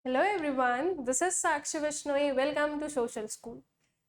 Hello everyone, this is Sakshi Vishnoi. Welcome to social school.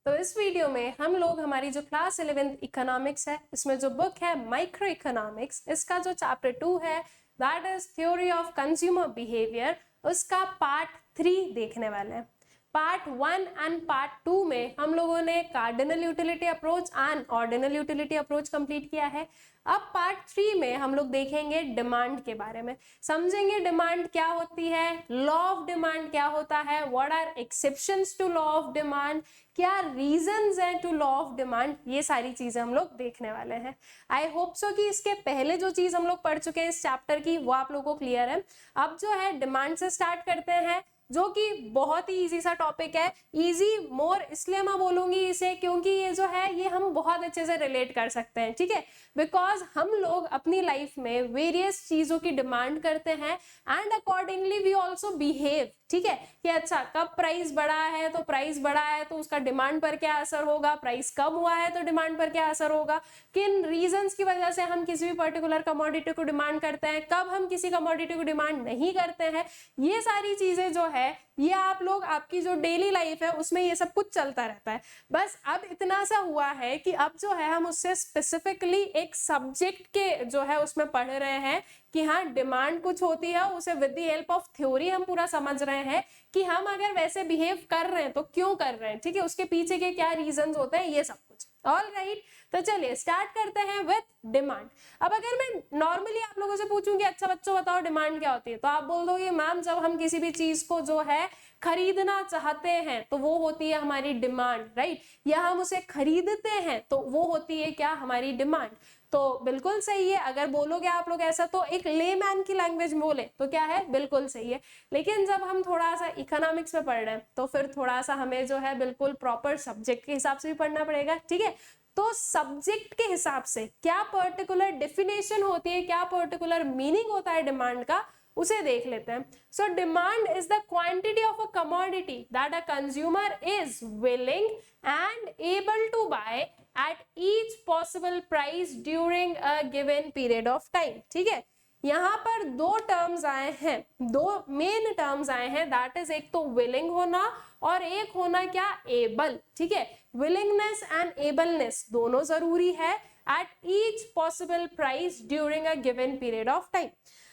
तो इस video में हम लोग हमारी जो क्लास 11th इकोनॉमिक्स है, इसमें जो बुक है माइक्रो इकोनॉमिक्स, इसका जो चैप्टर 2 है that is theory of consumer behaviour, उसका पार्ट 3 देखने वाले हैं। पार्ट 1 एंड पार्ट 2 में हम लोगों ने cardinal utility approach and ordinal utility approach complete किया है। अब पार्ट 3 में हम लोग देखेंगे डिमांड के बारे में, समझेंगे डिमांड क्या होती है, लॉ ऑफ डिमांड क्या होता है, what are exceptions to law of demand, क्या रीजंस हैं टू लॉ ऑफ डिमांड, ये सारी चीजें हम लोग देखने वाले हैं। आई होप सो कि इसके पहले जो चीज हम लोग पढ़ चुके हैं इस चैप्टर की वो आप लोगों को क्लियर है। अब जो है डिमांड से स्टार्ट करते हैं, जो कि बहुत ही इजी सा टॉपिक है। इजी मोर इसलिए मैं बोलूंगी इसे क्योंकि ये जो है ये हम बहुत अच्छे से रिलेट कर सकते हैं, ठीक है। बिकॉज हम लोग अपनी लाइफ में वेरियस चीजों की डिमांड करते हैं and accordingly we also behave, ठीक है। कि अच्छा कब प्राइस बढ़ा है तो प्राइस बढ़ा है तो उसका डिमांड पर क्या असर होगा, प्राइस कम हुआ है तो डिमांड पर क्या असर होगा, किन रीजंस की वजह से हम किसी भी पर्टिकुलर कमोडिटी को डिमांड करते हैं, कब हम किसी कमोडिटी को डिमांड नहीं करते हैं। ये सारी चीजें जो है ये आप लोग आपकी जो डेली लाइफ है उसमें ये सब कुछ चलता रहता है। बस अब इतना सा हुआ है कि अब जो है हम उससे स्पेसिफिकली एक सब्जेक्ट के जो है उसमें पढ़ रहे हैं कि हाँ डिमांड कुछ होती है, उसे with the help of theory हम पूरा समझ रहे हैं कि हम अगर वैसे बिहेव कर रहे हैं तो क्यों कर रहे हैं, ठीक है, उसके पीछे के क्या रीजंस होते हैं, ये सब कुछ। ऑल राइट, तो चलिए स्टार्ट करते हैं विद डिमांड। अब अगर मैं नॉर्मली आप लोगों से पूछूं कि अच्छा बच्चों बताओ डिमांड क्या होती है, तो आप बोल दोगे मैम जब हम किसी भी चीज को जो है खरीदना चाहते हैं तो वो होती है हमारी डिमांड, राइट, या हम उसे खरीदते हैं तो वो होती है क्या, हमारी डिमांड। तो बिल्कुल सही है, अगर बोलोगे आप लोग ऐसा तो एक लेमैन की लैंग्वेज बोले तो क्या है, बिल्कुल सही है। लेकिन जब हम थोड़ा सा इकोनॉमिक्स में पढ़ रहे हैं तो फिर थोड़ा सा हमें जो है बिल्कुल प्रॉपर सब्जेक्ट के हिसाब से भी पढ़ना पड़ेगा, ठीक है। तो सब्जेक्ट के हिसाब से क्या पर्टिकुलर डेफिनेशन होती है, क्या पर्टिकुलर मीनिंग होता है डिमांड का, उसे देख लेते हैं। So demand is the quantity of a commodity that a consumer is willing and able to buy at each possible price during a given period of time, ठीक है। यहाँ पर दो टर्म्स आए हैं, दो मेन टर्म्स आए हैं, दैट इज एक तो विलिंग होना और एक होना क्या, एबल, ठीक है। विलिंगनेस एंड एबलनेस दोनों जरूरी है eight each possible price during a given period of time.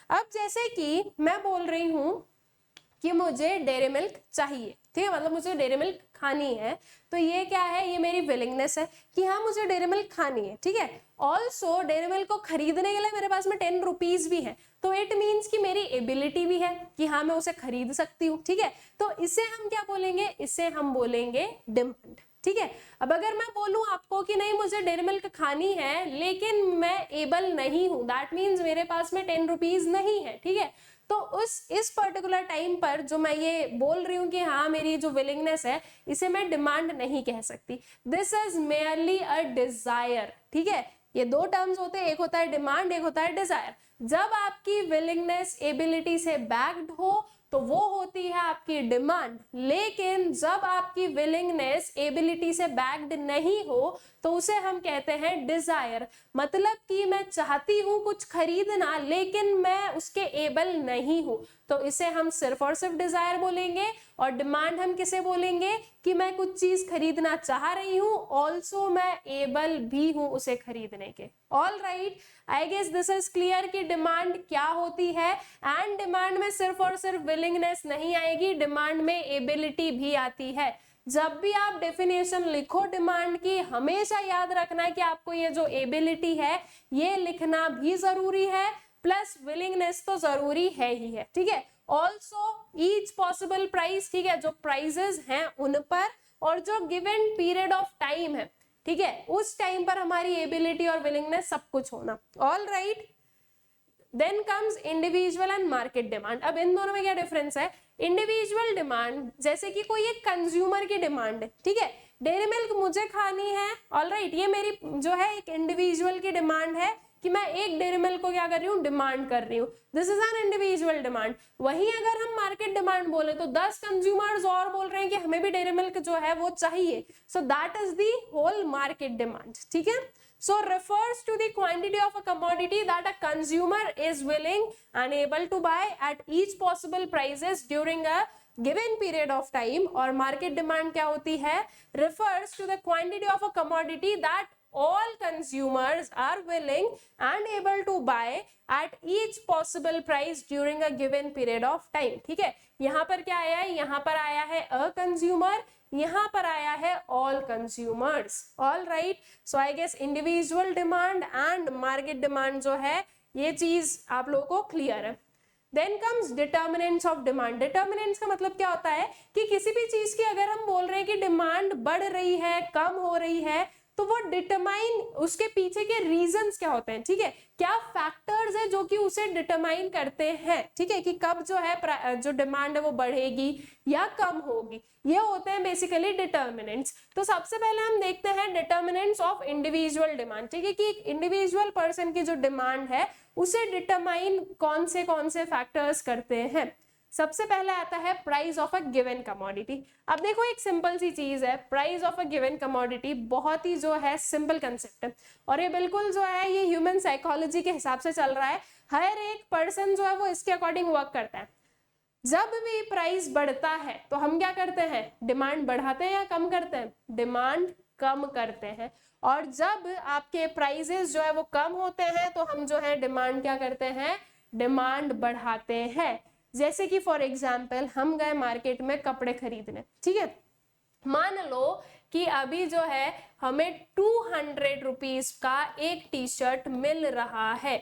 अब जैसे कि मैं बोल रही हूं कि मुझे डेयरी मिल्क चाहिए, ठीक है, मतलब मुझे डेयरी मिल्क खानी है, तो ये क्या है, ये मेरी विलिंगनेस है कि हाँ मुझे डेयरी मिल्क खानी है, ठीक है। ऑल्सो डेयरी मिल्क को खरीदने के लिए मेरे पास में 10 रुपीज भी है, तो इट मीन्स कि मेरी एबिलिटी भी है कि हाँ मैं उसे खरीद सकती हूँ, ठीक है। तो इसे हम क्या बोलेंगे, इसे हम बोलेंगे डिमांड, ठीक है। अब अगर मैं बोलूं आपको कि नहीं मुझे डेयरी मिल्क खानी है लेकिन मैं एबल नहीं हूं, दैट मीन्स मेरे पास में 10 रुपीज नहीं है, ठीक है। तो उस इस पर्टिकुलर टाइम पर जो मैं ये बोल रही हूँ कि हाँ मेरी जो विलिंगनेस है इसे मैं डिमांड नहीं कह सकती, this is merely a desire, ठीक है। ये दो टर्म्स होते हैं, एक होता है डिमांड, एक होता है डिजायर। जब आपकी विलिंगनेस एबिलिटी से बैक्ड हो तो वो होती है आपकी डिमांड, लेकिन जब आपकी विलिंगनेस एबिलिटी से बैक्ड नहीं हो तो उसे हम कहते हैं डिजायर। मतलब कि मैं चाहती हूं कुछ खरीदना लेकिन मैं उसके एबल नहीं हूं, तो इसे हम सिर्फ और सिर्फ डिजायर बोलेंगे। और डिमांड हम किसे बोलेंगे कि मैं कुछ चीज खरीदना चाह रही हूं, ऑल्सो मैं एबल भी हूं उसे खरीदने के। All right, I guess this is clear कि डिमांड क्या होती है। एंड डिमांड में सिर्फ और सिर्फ विलिंगनेस नहीं आएगी, डिमांड में एबिलिटी भी आती है। जब भी आप डेफिनेशन लिखो डिमांड की, हमेशा याद रखना कि आपको ये जो एबिलिटी है ये लिखना भी जरूरी है, प्लस विलिंगनेस तो जरूरी है ही है, ठीक है। ऑल्सो ईच पॉसिबल प्राइस, ठीक है, जो प्राइजेस हैं उन पर, और जो गिवन पीरियड ऑफ टाइम है, ठीक है, उस टाइम पर हमारी एबिलिटी और विलिंगनेस सब कुछ होना। All right, then comes individual and market demand. अब इन दोनों में क्या डिफरेंस है, इंडिविजुअल डिमांड जैसे कि कोई एक कंज्यूमर की डिमांड है, ठीक है, डेयरी मिल्क मुझे खानी है, ऑल राइट, ये मेरी जो है एक इंडिविजुअल की डिमांड है कि मैं एक डेयरी मिल्क को क्या कर रही हूँ, डिमांड कर रही हूँ, this is an individual demand. वहीं अगर हम मार्केट डिमांड बोले तो 10 कंज्यूमर्स और बोल रहे हैं कि हमें भी डेयरी मिल्क जो है वो चाहिए, so that is the whole market demand, ठीक है। So refers to the quantity of a commodity that a consumer is willing and able to buy at each possible prices during a given period of time, और market demand क्या होती है, refers to the quantity of a commodity that all consumers are willing and able to buy at each possible price during a given period of time. ठीक है, यहाँ पर क्या आया है, यहाँ पर आया है अ कंज्यूमर, यहाँ पर आया है all consumers. All right, so I guess individual demand and market demand जो है ये चीज आप लोगों को क्लियर है. Then comes determinants of demand. Determinants का मतलब क्या होता है कि किसी भी चीज की अगर हम बोल रहे हैं कि डिमांड बढ़ रही है, कम हो रही है, तो वो डिटरमाइन, उसके पीछे के रीजंस क्या होते हैं, ठीक है, क्या फैक्टर्स है जो कि उसे डिटरमाइन करते हैं, ठीक है, कि कब जो है जो डिमांड है वो बढ़ेगी या कम होगी, ये होते हैं बेसिकली डिटर्मिनेंट्स. तो सबसे पहले हम देखते हैं डिटर्मिनेंट्स ऑफ इंडिविजुअल डिमांड. ठीक है, कि एक इंडिविजुअल पर्सन की जो डिमांड है उसे डिटरमाइन कौन से फैक्टर्स करते हैं. सबसे पहले आता है price of a given commodity. अब देखो एक सिंपल सी चीज है, price of a given commodity बहुत ही जो है सिंपल कंसेप्ट है, और ये बिल्कुल जो है ये ह्यूमन साइकोलॉजी के हिसाब से चल रहा है. हर एक पर्सन जो है वो इसके अकॉर्डिंग वर्क करता है. जब भी प्राइस बढ़ता है तो हम क्या करते हैं, डिमांड बढ़ाते हैं या कम करते हैं, डिमांड कम करते हैं. और जब आपके प्राइसेस जो है वो कम होते हैं तो हम जो है डिमांड क्या करते हैं, डिमांड बढ़ाते हैं. जैसे कि फॉर एग्जाम्पल हम गए मार्केट में कपड़े खरीदने, ठीक है, मान लो कि अभी जो है हमें 200 रुपीज का एक टी शर्ट मिल रहा है.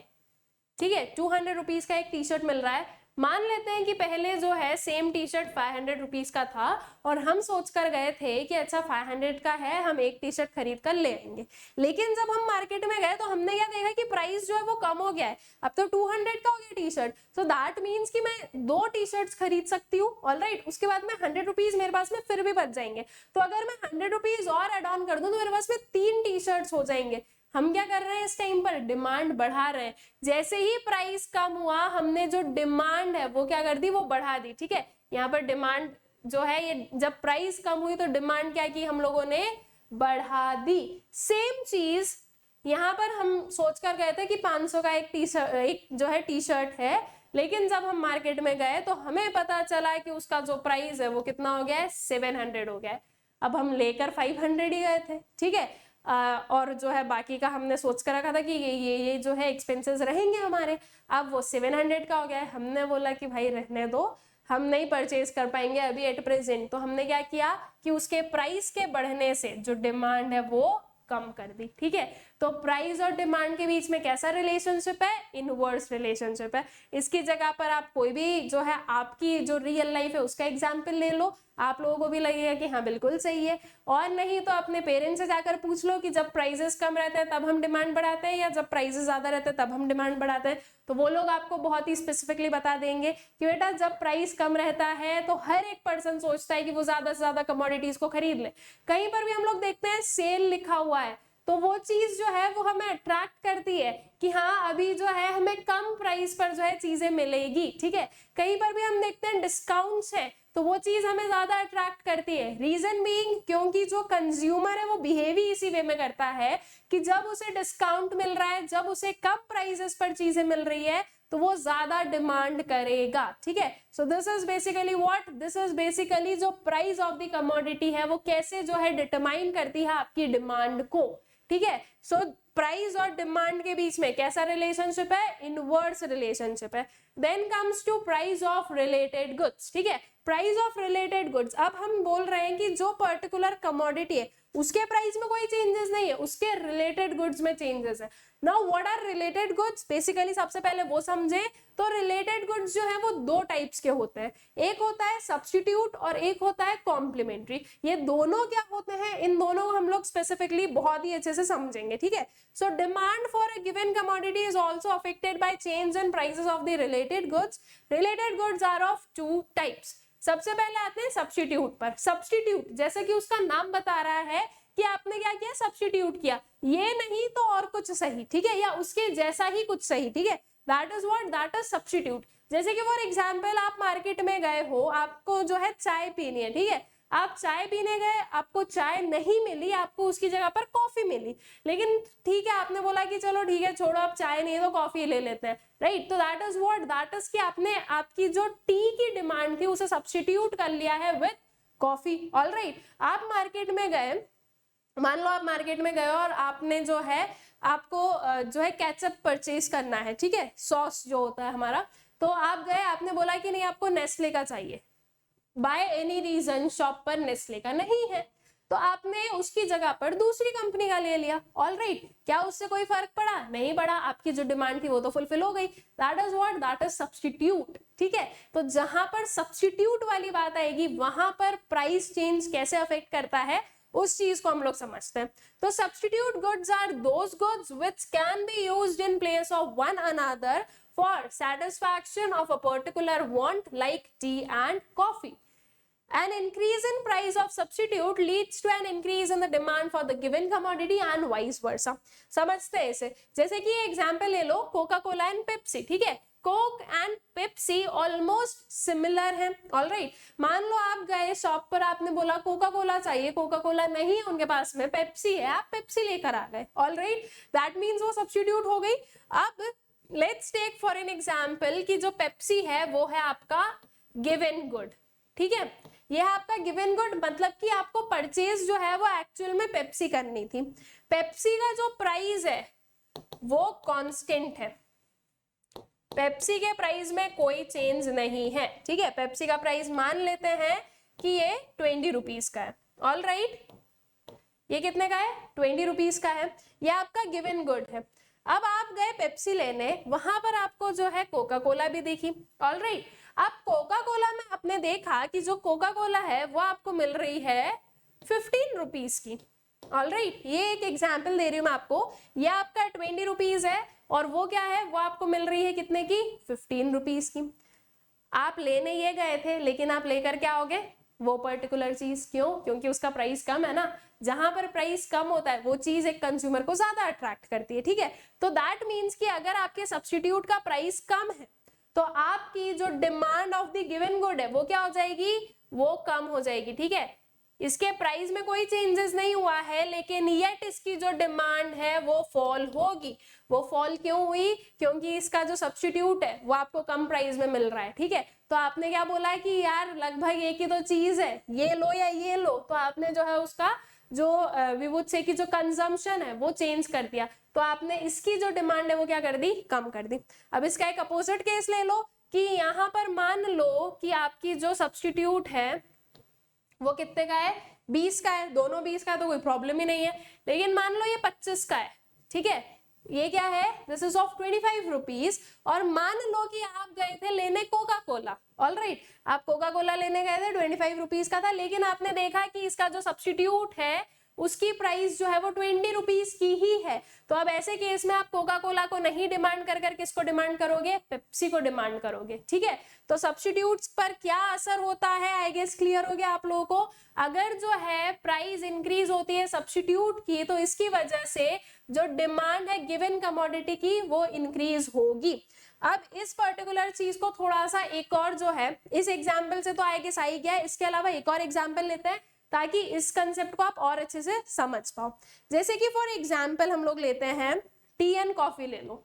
ठीक है, 200 रुपीज का एक टी शर्ट मिल रहा है. मान लेते हैं कि पहले जो है सेम टी शर्ट 500 रुपीज का था और हम सोच कर गए थे कि अच्छा 500 का है, हम एक टी शर्ट खरीद कर ले आएंगे. लेकिन जब हम मार्केट में गए तो हमने क्या देखा कि प्राइस जो है वो कम हो गया है, अब तो 200 का हो गया T shirt. So that means कि मैं 2 टी शर्ट्स खरीद सकती हूँ. ऑलराइट, उसके बाद में 100 रुपीज मेरे पास में फिर भी बच जाएंगे. तो अगर मैं 100 रुपीज और एड ऑन कर दूं तो मेरे पास में 3 टी शर्ट्स हो जाएंगे. हम क्या कर रहे हैं इस टाइम पर, डिमांड बढ़ा रहे हैं. जैसे ही प्राइस कम हुआ हमने जो डिमांड है वो क्या कर दी, वो बढ़ा दी. ठीक है, यहाँ पर डिमांड जो है ये जब प्राइस कम हुई तो डिमांड क्या की, हम लोगों ने बढ़ा दी. सेम चीज यहाँ पर हम सोच कर गए थे कि 500 का एक जो है टी शर्ट है, लेकिन जब हम मार्केट में गए तो हमें पता चला कि उसका जो प्राइस है वो कितना हो गया है, 700 हो गया है. अब हम लेकर 500 ही गए थे. ठीक है, और जो है बाकी का हमने सोच कर रखा था कि ये जो है एक्सपेंसेस रहेंगे हमारे. अब वो 700 का हो गया है. हमने बोला कि भाई रहने दो, हम नहीं परचेज कर पाएंगे अभी एट प्रेजेंट. तो हमने क्या किया कि उसके प्राइस के बढ़ने से जो डिमांड है वो कम कर दी. ठीक है, तो प्राइस और डिमांड के बीच में कैसा रिलेशनशिप है, इनवर्स रिलेशनशिप है. इसकी जगह पर आप कोई भी जो है आपकी जो रियल लाइफ है उसका एग्जाम्पल ले लो, आप लोगों को भी लगेगा कि हाँ बिल्कुल सही है. और नहीं तो अपने पेरेंट्स से जाकर पूछ लो कि जब प्राइसेस कम रहते हैं तब हम डिमांड बढ़ाते हैं या जब प्राइसेस ज्यादा रहते हैं तब हम डिमांड बढ़ाते हैं. तो वो लोग आपको बहुत ही स्पेसिफिकली बता देंगे कि बेटा जब प्राइस कम रहता है तो हर एक पर्सन सोचता है कि वो ज्यादा से ज्यादा कमोडिटीज को खरीद ले. कहीं पर भी हम लोग देखते हैं सेल लिखा हुआ है तो वो चीज जो है वो हमें अट्रैक्ट करती है कि हाँ अभी जो है हमें कम प्राइस पर जो है चीजें मिलेगी. ठीक है, कहीं पर भी हम देखते हैं डिस्काउंट्स है तो वो चीज हमें ज्यादा अट्रैक्ट करती है. रीजन बीइंग क्योंकि जो कंज्यूमर है वो बिहेव ही इसी वे में करता है कि जब उसे डिस्काउंट मिल रहा है, जब उसे कम प्राइसेस पर चीजें मिल रही है तो वो ज्यादा डिमांड करेगा. ठीक है, so this is basically what, this is basically जो प्राइस ऑफ द कमोडिटी है वो कैसे जो है डिटरमाइन करती है आपकी डिमांड को. ठीक है, सो प्राइस और डिमांड के बीच में कैसा रिलेशनशिप है, इनवर्स रिलेशनशिप है. Then comes to price of related goods. ठीक है, प्राइस ऑफ रिलेटेड गुड्स. अब हम बोल रहे हैं कि जो पर्टिकुलर कमोडिटी है उसके प्राइस में कोई चेंजेस नहीं है, उसके रिलेटेड गुड्स में चेंजेस है. Now what are related goods, basically सबसे पहले वो समझे. तो रिलेटेड गुड्स जो है वो 2 टाइप्स के होते हैं, एक होता है सब्स्टिट्यूट और एक होता है कॉम्प्लीमेंट्री. ये दोनों क्या होते हैं, इन दोनों को हम लोग स्पेसिफिकली बहुत ही अच्छे से समझेंगे. ठीक है, so demand for a given commodity is also affected by change in prices of the related goods. Related goods are of 2 types. सबसे पहले आते हैं सब्स्टिट्यूट पर. सब्स्टिट्यूट जैसे कि उसका नाम बता रहा है कि आपने क्या किया, सब्स्टिट्यूट किया, ये नहीं तो और कुछ सही. ठीक है, या उसके जैसा ही कुछ सही. ठीक है, that is what, that is substitute. जैसे कि फॉर एग्जांपल आप मार्केट में गए हो, आपको जो है चाय पीनी है. ठीक है, आप चाय पीने गए, आपको चाय नहीं मिली, आपको उसकी जगह पर कॉफी मिली, लेकिन ठीक है आपने बोला कि चलो ठीक है छोड़ो अब चाय नहीं है तो कॉफी ले लेते हैं, राइट। तो that is what, that is कि आपने आपकी जो टी की डिमांड थी उसे सब्स्टिट्यूट कर लिया है विद कॉफी। ऑलराइट, आप मार्केट में गए, मान लो आप मार्केट में गए और आपने जो है आपको जो है केचप परचेज करना है, ठीक है, सॉस जो होता है हमारा, तो आप गए, आपने बोला कि नहीं आपको नेस्ले का चाहिए, बाय एनी रीजन शॉप पर नेस्ले का नहीं है, तो आपने उसकी जगह पर दूसरी कंपनी का ले लिया। ऑलराइट, क्या उससे कोई फर्क पड़ा? नहीं पड़ा, आपकी जो डिमांड थी वो तो फुलफिल हो गई। That is what, that is substitute, ठीक है। तो जहां पर सब्स्टिट्यूट वाली बात आएगी वहां पर प्राइस चेंज कैसे अफेक्ट करता है उस चीज को हम लोग समझते हैं। तो substitute goods are those goods which can be used in place of one another for satisfaction of a particular want like tea and coffee. An increase in price of substitute leads to an increase in the demand for the given commodity and vice versa. समझते हैं इसे, जैसे कि example ले लो Coca Cola and Pepsi, ठीक है, Coke and Pepsi almost similar है। Alright, मान लो आप गए शॉप पर, आपने बोला कोका कोला चाहिए, कोका कोला नहीं है उनके पास में, पेप्सी है, आप पेप्सी लेकर आ गए। ऑलराइट, दैट मीन्स वो सब्स्टिट्यूट हो गई। अब let's take for an example कि जो पेप्सी है वो है आपका गिवन गुड, ठीक है, ये है आपका गिवन गुड, मतलब कि आपको परचेज जो है वो एक्चुअल में पेप्सी करनी थी। पेप्सी का जो प्राइस है वो कांस्टेंट है, पेप्सी के प्राइस में कोई चेंज नहीं है, ठीक है। पेप्सी का प्राइस मान लेते हैं कि ये 20 रुपीज का है। ऑलराइट, ये कितने का है? 20 रुपीज का है, ये आपका गिवन गुड है। अब आप गए पेप्सी लेने, वहां पर आपको जो है कोका कोला भी देखी। ऑलराइट, अब कोका कोला में आपने देखा कि जो कोका कोला है वो आपको मिल रही है 15 रुपीज की। ऑलराइट, ये एक एग्जाम्पल दे रही हूँ मैं आपको, ये आपका 20 रुपीज है और वो क्या है, वो आपको मिल रही है कितने की? 15 रुपीज की। आप लेने ये गए थे, लेकिन आप लेकर क्या आओगे? वो पर्टिकुलर चीज। क्यों? क्योंकि उसका प्राइस कम है ना, जहां पर प्राइस कम होता है वो चीज एक कंज्यूमर को ज्यादा अट्रैक्ट करती है, ठीक है। तो दैट मीन्स कि अगर आपके सब्स्टिट्यूट का प्राइस कम है तो आपकी जो demand of the given good है वो क्या हो जाएगी? वो कम हो जाएगी, ठीक है। इसके प्राइस में कोई चेंजेस नहीं हुआ है, लेकिन येट इसकी जो डिमांड है वो फॉल होगी। वो फॉल क्यों हुई? क्योंकि इसका जो सब्स्टिट्यूट है वो आपको कम प्राइस में मिल रहा है, ठीक है। तो आपने क्या बोला कि यार लगभग एक ही तो चीज है, ये लो या ये लो, तो आपने जो है उसका जो वी वुड से कि जो कंजम्पशन है वो चेंज कर दिया, तो आपने इसकी जो डिमांड है वो क्या कर दी? कम कर दी। अब इसका एक अपोजिट केस ले लो कि यहाँ पर मान लो कि आपकी जो सब्स्टिट्यूट है वो कितने का है? 20 का है, दोनों 20 का है तो कोई प्रॉब्लम ही नहीं है, लेकिन मान लो ये 25 का है, ठीक है, ये क्या है? This is of 25 rupees. और मान लो कि आप गए थे लेने कोका कोला। ऑलराइट, आप कोका कोला लेने गए थे, 25 रुपीज का था, लेकिन आपने देखा कि इसका जो सब्स्टिट्यूट है उसकी प्राइस जो है वो 20 रुपीज की ही है। तो अब ऐसे केस में आप कोका कोला को नहीं डिमांड कर किसको डिमांड करोगे? पेप्सी को डिमांड करोगे, ठीक है। तो सब्स्टिट्यूट्स पर क्या असर होता है, आई गेस क्लियर हो गया आप लोगों को। अगर जो है प्राइस इंक्रीज होती है सब्स्टिट्यूट की, तो इसकी वजह से जो डिमांड है गिवन कमोडिटी की वो इंक्रीज होगी। अब इस पर्टिकुलर चीज को थोड़ा सा एक और जो है, इस एग्जाम्पल से तो आई गेस आई गया, इसके अलावा एक और एग्जाम्पल लेते हैं ताकि इस कंसेप्ट को आप और अच्छे से समझ पाओ। जैसे कि फॉर एग्जाम्पल हम लोग लेते हैं टी एंड कॉफी ले लो,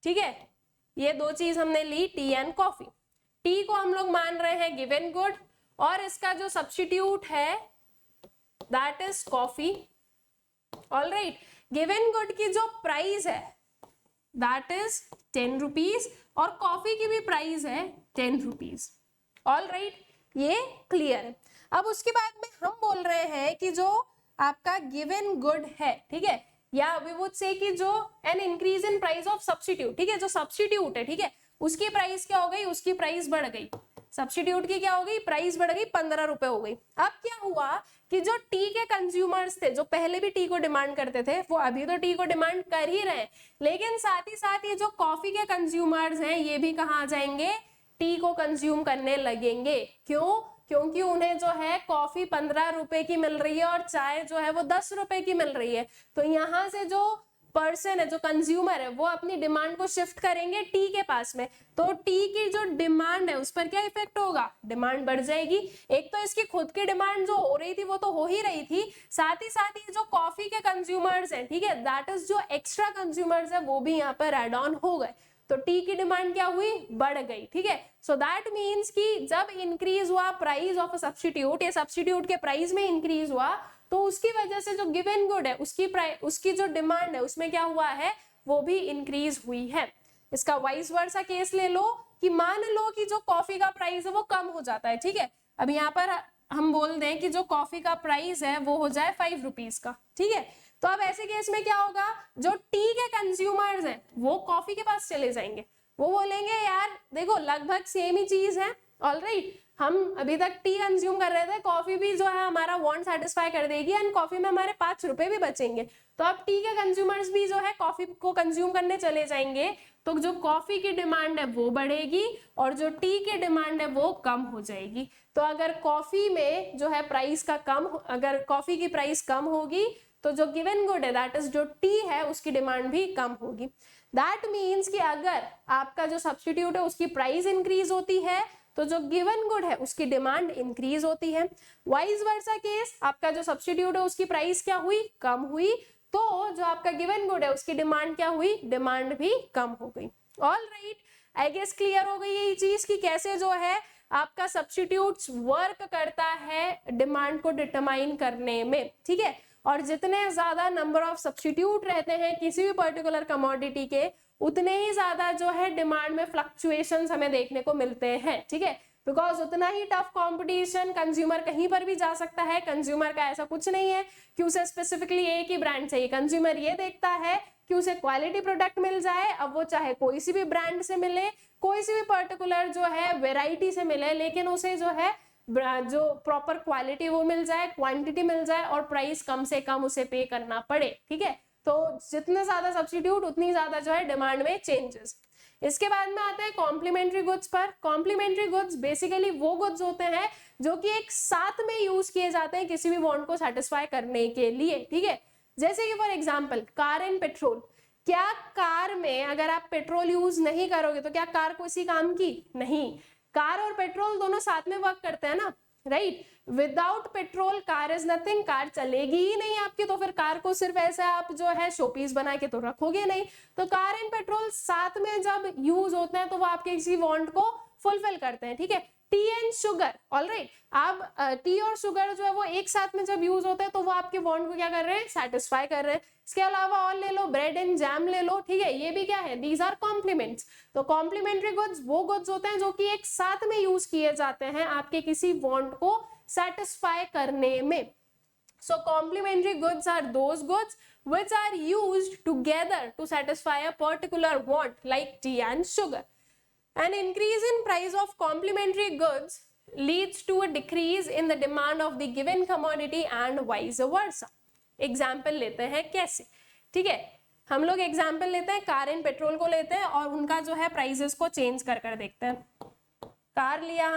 ठीक है, ये दो चीज हमने ली, टी एंड कॉफी। टी को हम लोग मान रहे हैं गिवन गुड और इसका जो सब्स्टिट्यूट है that is coffee. Alright, given good की जो प्राइस है दैट इज 10 रुपीज और कॉफी की भी प्राइस है 10 रुपीज। ऑलराइट, ये क्लियर है। अब उसके बाद में हम बोल रहे हैं कि जो आपका गिवन गुड है, ठीक है, या वी वुड से कि जो an increase in price of substitute, ठीक है, जो सब्स्टिट्यूट है, ठीक है, उसकी प्राइस क्या हो गई? उसकी प्राइस बढ़ गई। सब्स्टिट्यूट की क्या हो गई? प्राइस बढ़ गई, 15 रुपए हो गई। अब क्या हुआ कि जो टी के कंज्यूमर्स थे, जो पहले भी टी को डिमांड करते थे, वो अभी तो टी को डिमांड कर ही रहे हैं, लेकिन साथ ही साथ ये जो कॉफी के कंज्यूमर्स हैं ये भी कहाँ आ जाएंगे? टी को कंज्यूम करने लगेंगे। क्यों? क्योंकि उन्हें जो है कॉफी 15 रुपए की मिल रही है और चाय जो है वो 10 रुपए की मिल रही है। तो यहाँ से जो पर्सन है, जो कंज्यूमर है, वो अपनी डिमांड को शिफ्ट करेंगे टी के पास में, तो टी की जो डिमांड है उस पर क्या इफेक्ट होगा, डिमांड बढ़ जाएगी। एक तो इसकी खुद की डिमांड जो हो रही थी वो तो हो ही रही थी, साथ ही जो कॉफी के कंज्यूमर्स हैं, ठीक है, दैट इज जो एक्स्ट्रा कंज्यूमर्स है वो भी यहाँ पर एड ऑन हो गए, तो टी की डिमांड क्या हुई, बढ़ गई, ठीक है। सो दैट मीन्स कि जब इंक्रीज हुआ प्राइस ऑफ अ सब्स्टिट्यूट, या सब्स्टिट्यूट के प्राइस में इंक्रीज हुआ, तो उसकी वजह से जो गिवन गुड है उसकी जो डिमांड है उसमें क्या हुआ है, वो भी इंक्रीज हुई है। इसका वाइस वर्सा केस ले लो कि मान लो कि जो कॉफी का प्राइस है वो कम हो जाता है, ठीक है। अब यहाँ पर हम बोल दें कि जो कॉफी का प्राइस है वो हो जाए 5 रुपीज का, ठीक है। तो अब ऐसे केस में क्या होगा, जो टी के कंज्यूमर्स हैं वो कॉफी के पास चले जाएंगे, वो बोलेंगे यार देखो लगभग सेम ही चीज है, ऑलराइट, हम अभी तक टी कंज्यूम कर रहे थे, कॉफी भी जो है हमारा वांट सेटिस्फाई कर देगी एंड कॉफी में हमारे 5 रुपए भी बचेंगे, तो अब टी के कंज्यूमर्स भी जो है कॉफी को कंज्यूम करने चले जाएंगे, तो जो कॉफी की डिमांड है वो बढ़ेगी और जो टी की डिमांड है वो कम हो जाएगी। तो अगर कॉफी में जो है प्राइस का अगर कॉफी की प्राइस कम होगी तो जो गिवन गुड है दैट इज जो टी है उसकी डिमांड भी कम होगी। दैट मीन्स कि अगर आपका जो सब्स्टिट्यूट है उसकी प्राइस इंक्रीज होती है तो जो गिवन गुड है उसकी डिमांड इंक्रीज होती है। वाइस वर्सा केस, आपका जो सब्स्टिट्यूट है उसकी प्राइस क्या हुई, कम हुई, तो जो आपका गिवन गुड है उसकी डिमांड क्या हुई, डिमांड भी कम हो गई। ऑलराइट, आई गेस क्लियर हो गई ये चीज कि कैसे जो है आपका सब्स्टिट्यूट वर्क करता है डिमांड को डिटरमाइन करने में, ठीक है। और जितने ज्यादा नंबर ऑफ सब्स्टिट्यूट रहते हैं किसी भी पर्टिकुलर कमोडिटी के, उतने ही ज्यादा जो है डिमांड में फ्लक्चुएशंस हमें देखने को मिलते हैं, ठीक है। बिकॉज उतना ही टफ कंपटीशन, कंज्यूमर कहीं पर भी जा सकता है, कंज्यूमर का ऐसा कुछ नहीं है कि उसे स्पेसिफिकली एक ही ब्रांड चाहिए, कंज्यूमर ये देखता है कि उसे क्वालिटी प्रोडक्ट मिल जाए, अब वो चाहे कोई सी भी ब्रांड से मिले, कोई सी भी पर्टिकुलर जो है वेराइटी से मिले, लेकिन उसे जो है जो प्रॉपर क्वालिटी वो मिल जाए, क्वांटिटी मिल जाए और प्राइस कम से कम उसे पे करना पड़े, ठीक है। तो जितने ज्यादा सब्स्टिट्यूट उतनी ज्यादा जो है डिमांड में चेंजेस। इसके बाद में आते हैं कॉम्प्लीमेंट्री गुड्स पर। कॉम्प्लीमेंट्री गुड्स बेसिकली वो गुड्स होते हैं जो कि एक साथ में यूज किए जाते हैं किसी भी वांट को सेटिस्फाई करने के लिए, ठीक है। जैसे कि for example car and petrol, क्या कार में अगर आप पेट्रोल यूज नहीं करोगे तो क्या कार किसी काम की नहीं, कार और पेट्रोल दोनों साथ में वर्क करते हैं ना, right. Without petrol car is nothing, car चलेगी ही नहीं आपकी, तो फिर कार को सिर्फ ऐसे आप जो है शोपीस बना के तो रखोगे नहीं। तो कार एंड पेट्रोल साथ में जब यूज होते हैं तो वो आपके किसी वांट को फुलफिल करते हैं, ठीक है। टी एंड शुगर, ऑलराइट, आप टी और शुगर जो है वो एक साथ में जब यूज होते हैं तो वो आपके वांट को क्या कर रहे हैं, सेटिस्फाई कर रहे हैं। इसके अलावा और ले लो, ब्रेड एंड जैम ले लो, ठीक है, ये भी क्या है, दीज आर कॉम्प्लीमेंट्स। तो कॉम्प्लीमेंट्री गुड्स वो गुड्स होते हैं जो कि एक साथ में यूज किए जाते हैं आपके किसी वांट को सेटिस्फाई करने में। So complementary goods are those goods which are used together to satisfy a particular want like tea and sugar. An increase in price of complementary goods leads to a decrease in the demand of the given commodity and vice versa. Example लेते हैं कैसे, ठीक है। हम लोग example लेते हैं, car and petrol को लेते हैं और उनका जो है प्राइसेस को चेंज कर कर देखते हैं। कार लिया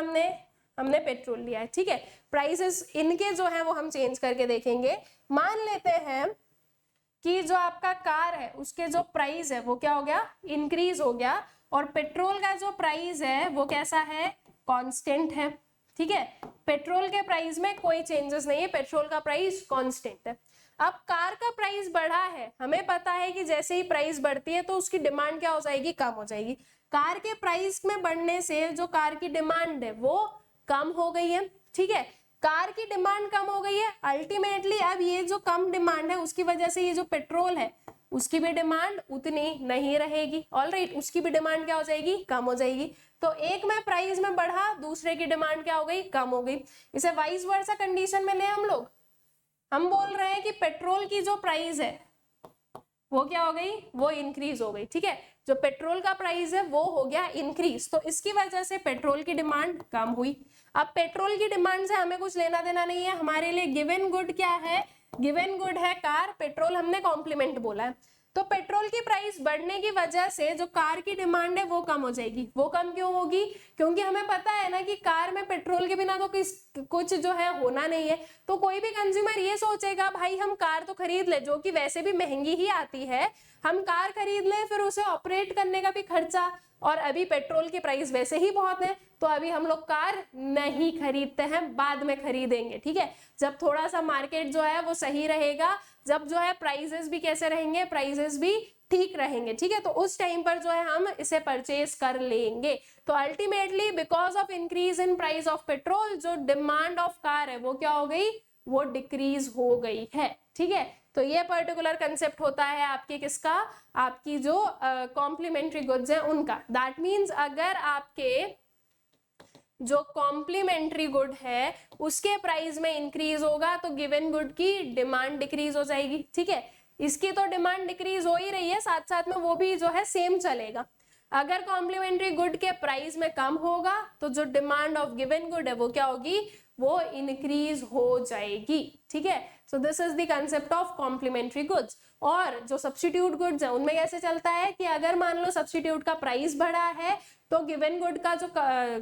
हमने पेट्रोल लिया है, ठीक है। प्राइसेस इनके जो है वो हम चेंज करके देखेंगे। मान लेते हैं कि जो आपका कार है उसके जो प्राइस है वो क्या हो गया, इंक्रीज हो गया, और पेट्रोल का जो प्राइस है वो कैसा है, कांस्टेंट है, ठीक है। पेट्रोल के प्राइस में कोई चेंजेस नहीं है, पेट्रोल का प्राइस कांस्टेंट है। अब कार का प्राइस बढ़ा है, हमें पता है कि जैसे ही प्राइस बढ़ती है तो उसकी डिमांड क्या हो जाएगी, कम हो जाएगी। कार के प्राइस में बढ़ने से जो कार की डिमांड है वो कम हो गई है, ठीक है। कार की डिमांड कम हो गई है, अल्टीमेटली अब ये जो कम डिमांड है उसकी वजह से ये जो पेट्रोल है उसकी भी डिमांड उतनी नहीं रहेगी, ऑलराइट, उसकी भी डिमांड क्या हो जाएगी, कम हो जाएगी। तो एक में प्राइस में बढ़ा, दूसरे की डिमांड क्या हो गई, कम हो गई। इसे वाइस वर्सा कंडीशन में ले हम बोल रहे हैं कि पेट्रोल की जो प्राइस है वो क्या हो गई, वो इंक्रीज हो गई, ठीक है। जो पेट्रोल का प्राइस है वो हो गया इंक्रीज, तो इसकी वजह से पेट्रोल की डिमांड कम हुई। अब पेट्रोल की डिमांड से हमें कुछ लेना देना नहीं है, हमारे लिए गिवन गुड क्या है, गिवन गुड है कार, पेट्रोल हमने कॉम्प्लीमेंट बोला है। तो पेट्रोल की प्राइस बढ़ने की वजह से जो कार की डिमांड है वो कम हो जाएगी। वो कम क्यों होगी? क्योंकि हमें पता है ना कि कार में पेट्रोल के बिना तो कुछ जो है होना नहीं है। तो कोई भी कंज्यूमर ये सोचेगा भाई हम कार तो खरीद ले, जो कि वैसे भी महंगी ही आती है, हम कार खरीद ले, फिर उसे ऑपरेट करने का भी खर्चा, और अभी पेट्रोल की प्राइस वैसे ही बहुत है, तो अभी हम लोग कार नहीं खरीदते हैं, बाद में खरीदेंगे। ठीक है, जब थोड़ा सा मार्केट जो है वो सही रहेगा, जब जो है प्राइसेस भी कैसे रहेंगे, प्राइसेस भी ठीक रहेंगे। ठीक है, तो उस टाइम पर जो है हम इसे परचेज कर लेंगे। तो ultimately because of increase in price of petrol, जो डिमांड ऑफ कार है वो क्या हो गई, वो डिक्रीज हो गई है। ठीक है, तो ये पर्टिकुलर कंसेप्ट होता है आपके किसका, आपकी जो कॉम्प्लीमेंट्री गुड्स है उनका। दैट मीन्स अगर आपके जो कॉम्प्लीमेंट्री गुड है उसके प्राइस में इंक्रीज होगा तो गिवन गुड की डिमांड डिक्रीज हो जाएगी। ठीक है, इसकी तो डिमांड डिक्रीज हो ही रही है, साथ साथ में वो भी जो है सेम चलेगा। अगर कॉम्प्लीमेंट्री गुड के प्राइस में कम होगा तो जो डिमांड ऑफ गिवन गुड है वो क्या होगी, वो इंक्रीज हो जाएगी। ठीक है, so this is the concept of complementary goods. और जो सब्स्टिट्यूट गुड्स है उनमें कैसे चलता है कि अगर मान लो सब्स्टिट्यूट का प्राइस बढ़ा है तो गिवन गुड का जो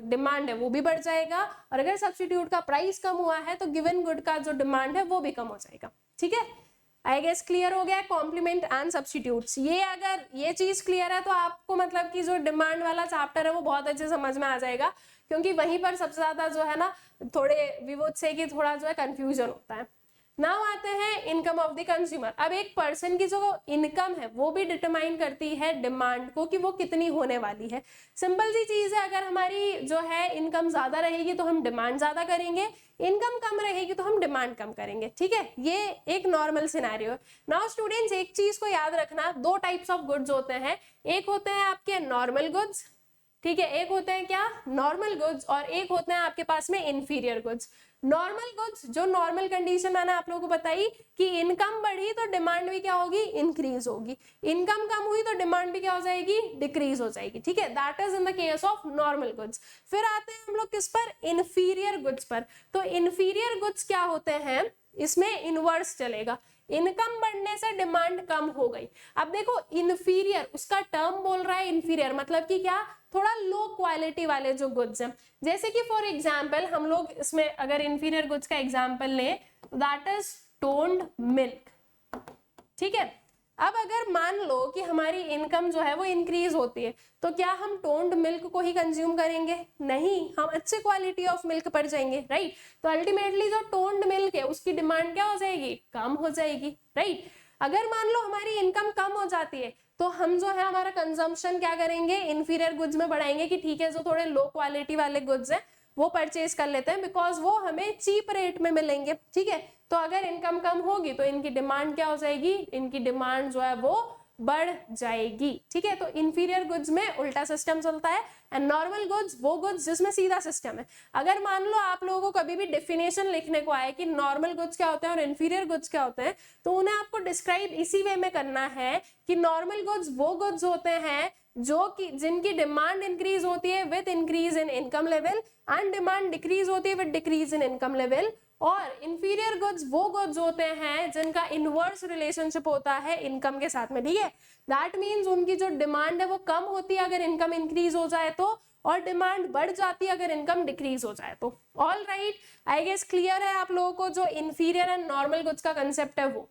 डिमांड है वो भी बढ़ जाएगा, और अगर सब्स्टिट्यूट का प्राइस कम हुआ है तो गिवन गुड का जो डिमांड है वो भी कम हो जाएगा। ठीक है, आई गेस क्लियर हो गया कॉम्प्लीमेंट एंड सब्स्टिट्यूट्स। ये अगर ये चीज क्लियर है तो आपको मतलब कि जो डिमांड वाला चैप्टर है वो बहुत अच्छे समझ में आ जाएगा, क्योंकि वहीं पर सबसे ज्यादा जो है ना थोड़े विवोद से कि थोड़ा जो है कंफ्यूजन होता है। नाउ आते हैं इनकम ऑफ द कंज्यूमर। अब एक पर्सन की जो इनकम है वो भी डिटरमाइन करती है डिमांड को कि वो कितनी होने वाली है। सिंपल सी चीज है, अगर हमारी जो है इनकम ज्यादा रहेगी तो हम डिमांड ज्यादा करेंगे, इनकम कम रहेगी तो हम डिमांड कम करेंगे। ठीक है, ये एक नॉर्मल सिनेरियो है। नाउ स्टूडेंट्स एक चीज को याद रखना, दो टाइप्स ऑफ गुड्स होते हैं, एक होते हैं आपके नॉर्मल गुड्स, ठीक है, एक होते हैं क्या, नॉर्मल गुड्स, और एक होते हैं आपके पास में इंफीरियर गुड्स। नॉर्मल गुड्स, जो नॉर्मल कंडीशन मैंने आप लोगों को बताई कि इनकम बढ़ी तो डिमांड भी क्या होगी, इंक्रीज होगी, इनकम कम हुई तो डिमांड भी क्या हो जाएगी, डिक्रीज हो जाएगी। ठीक है, that is in the case of normal goods. फिर आते हैं हम लोग किस पर, इंफीरियर गुड्स पर। तो इंफीरियर गुड्स क्या होते हैं, इसमें इनवर्स चलेगा, इनकम बढ़ने से डिमांड कम हो गई। अब देखो इंफीरियर, उसका टर्म बोल रहा है इंफीरियर, मतलब कि क्या, थोड़ा लो क्वालिटी वाले जो गुड्स हैं। जैसे कि फॉर एग्जांपल हम लोग इसमें अगर इंफीरियर गुड्स का एग्जांपल लें, दैट इज टोन्ड मिल्क। ठीक है, अब अगर मान लो कि हमारी इनकम जो है वो इंक्रीज होती है तो क्या हम टोन्ड मिल्क को ही कंज्यूम करेंगे, नहीं, हम अच्छे क्वालिटी ऑफ मिल्क पर जाएंगे, राइट। तो अल्टीमेटली जो टोन्ड मिल्क है उसकी डिमांड क्या हो जाएगी, कम हो जाएगी, राइट। अगर मान लो हमारी इनकम कम हो जाती है तो हम जो है हमारा कंजम्पशन क्या करेंगे, इंफीरियर गुड्स में बढ़ाएंगे कि ठीक है जो थोड़े लो क्वालिटी वाले गुड्स हैं वो परचेज कर लेते हैं, बिकॉज वो हमें चीप रेट में मिलेंगे। ठीक है, तो अगर इनकम कम होगी तो इनकी डिमांड क्या हो जाएगी, इनकी डिमांड जो है वो बढ़ जाएगी। ठीक है, तो इंफीरियर गुड्स में उल्टा सिस्टम चलता है, एंड नॉर्मल गुड्स वो गुड्स जिसमें सीधा सिस्टम है। अगर मान लो आप लोगों को कभी भी डेफिनेशन लिखने को आए कि नॉर्मल गुड्स क्या होते हैं और इंफीरियर गुड्स क्या होते हैं, तो उन्हें आपको डिस्क्राइब इसी वे में करना है कि नॉर्मल गुड्स वो गुड्स होते हैं जो कि जिनकी डिमांड इंक्रीज होती है with increase in income level, and demand decrease होती है with decrease in income level. और इंफीरियर गुड्स वो गुड्स होते हैं जिनका इनवर्स रिलेशनशिप होता है इनकम के साथ में। ठीक है, दैट मीन्स उनकी जो डिमांड है वो कम होती है अगर इनकम इंक्रीज हो जाए तो, और डिमांड बढ़ जाती है अगर इनकम डिक्रीज हो जाए तो। All right, I guess clear है आप लोगों को जो इंफीरियर एंड नॉर्मल गुड्स का कंसेप्ट है वो।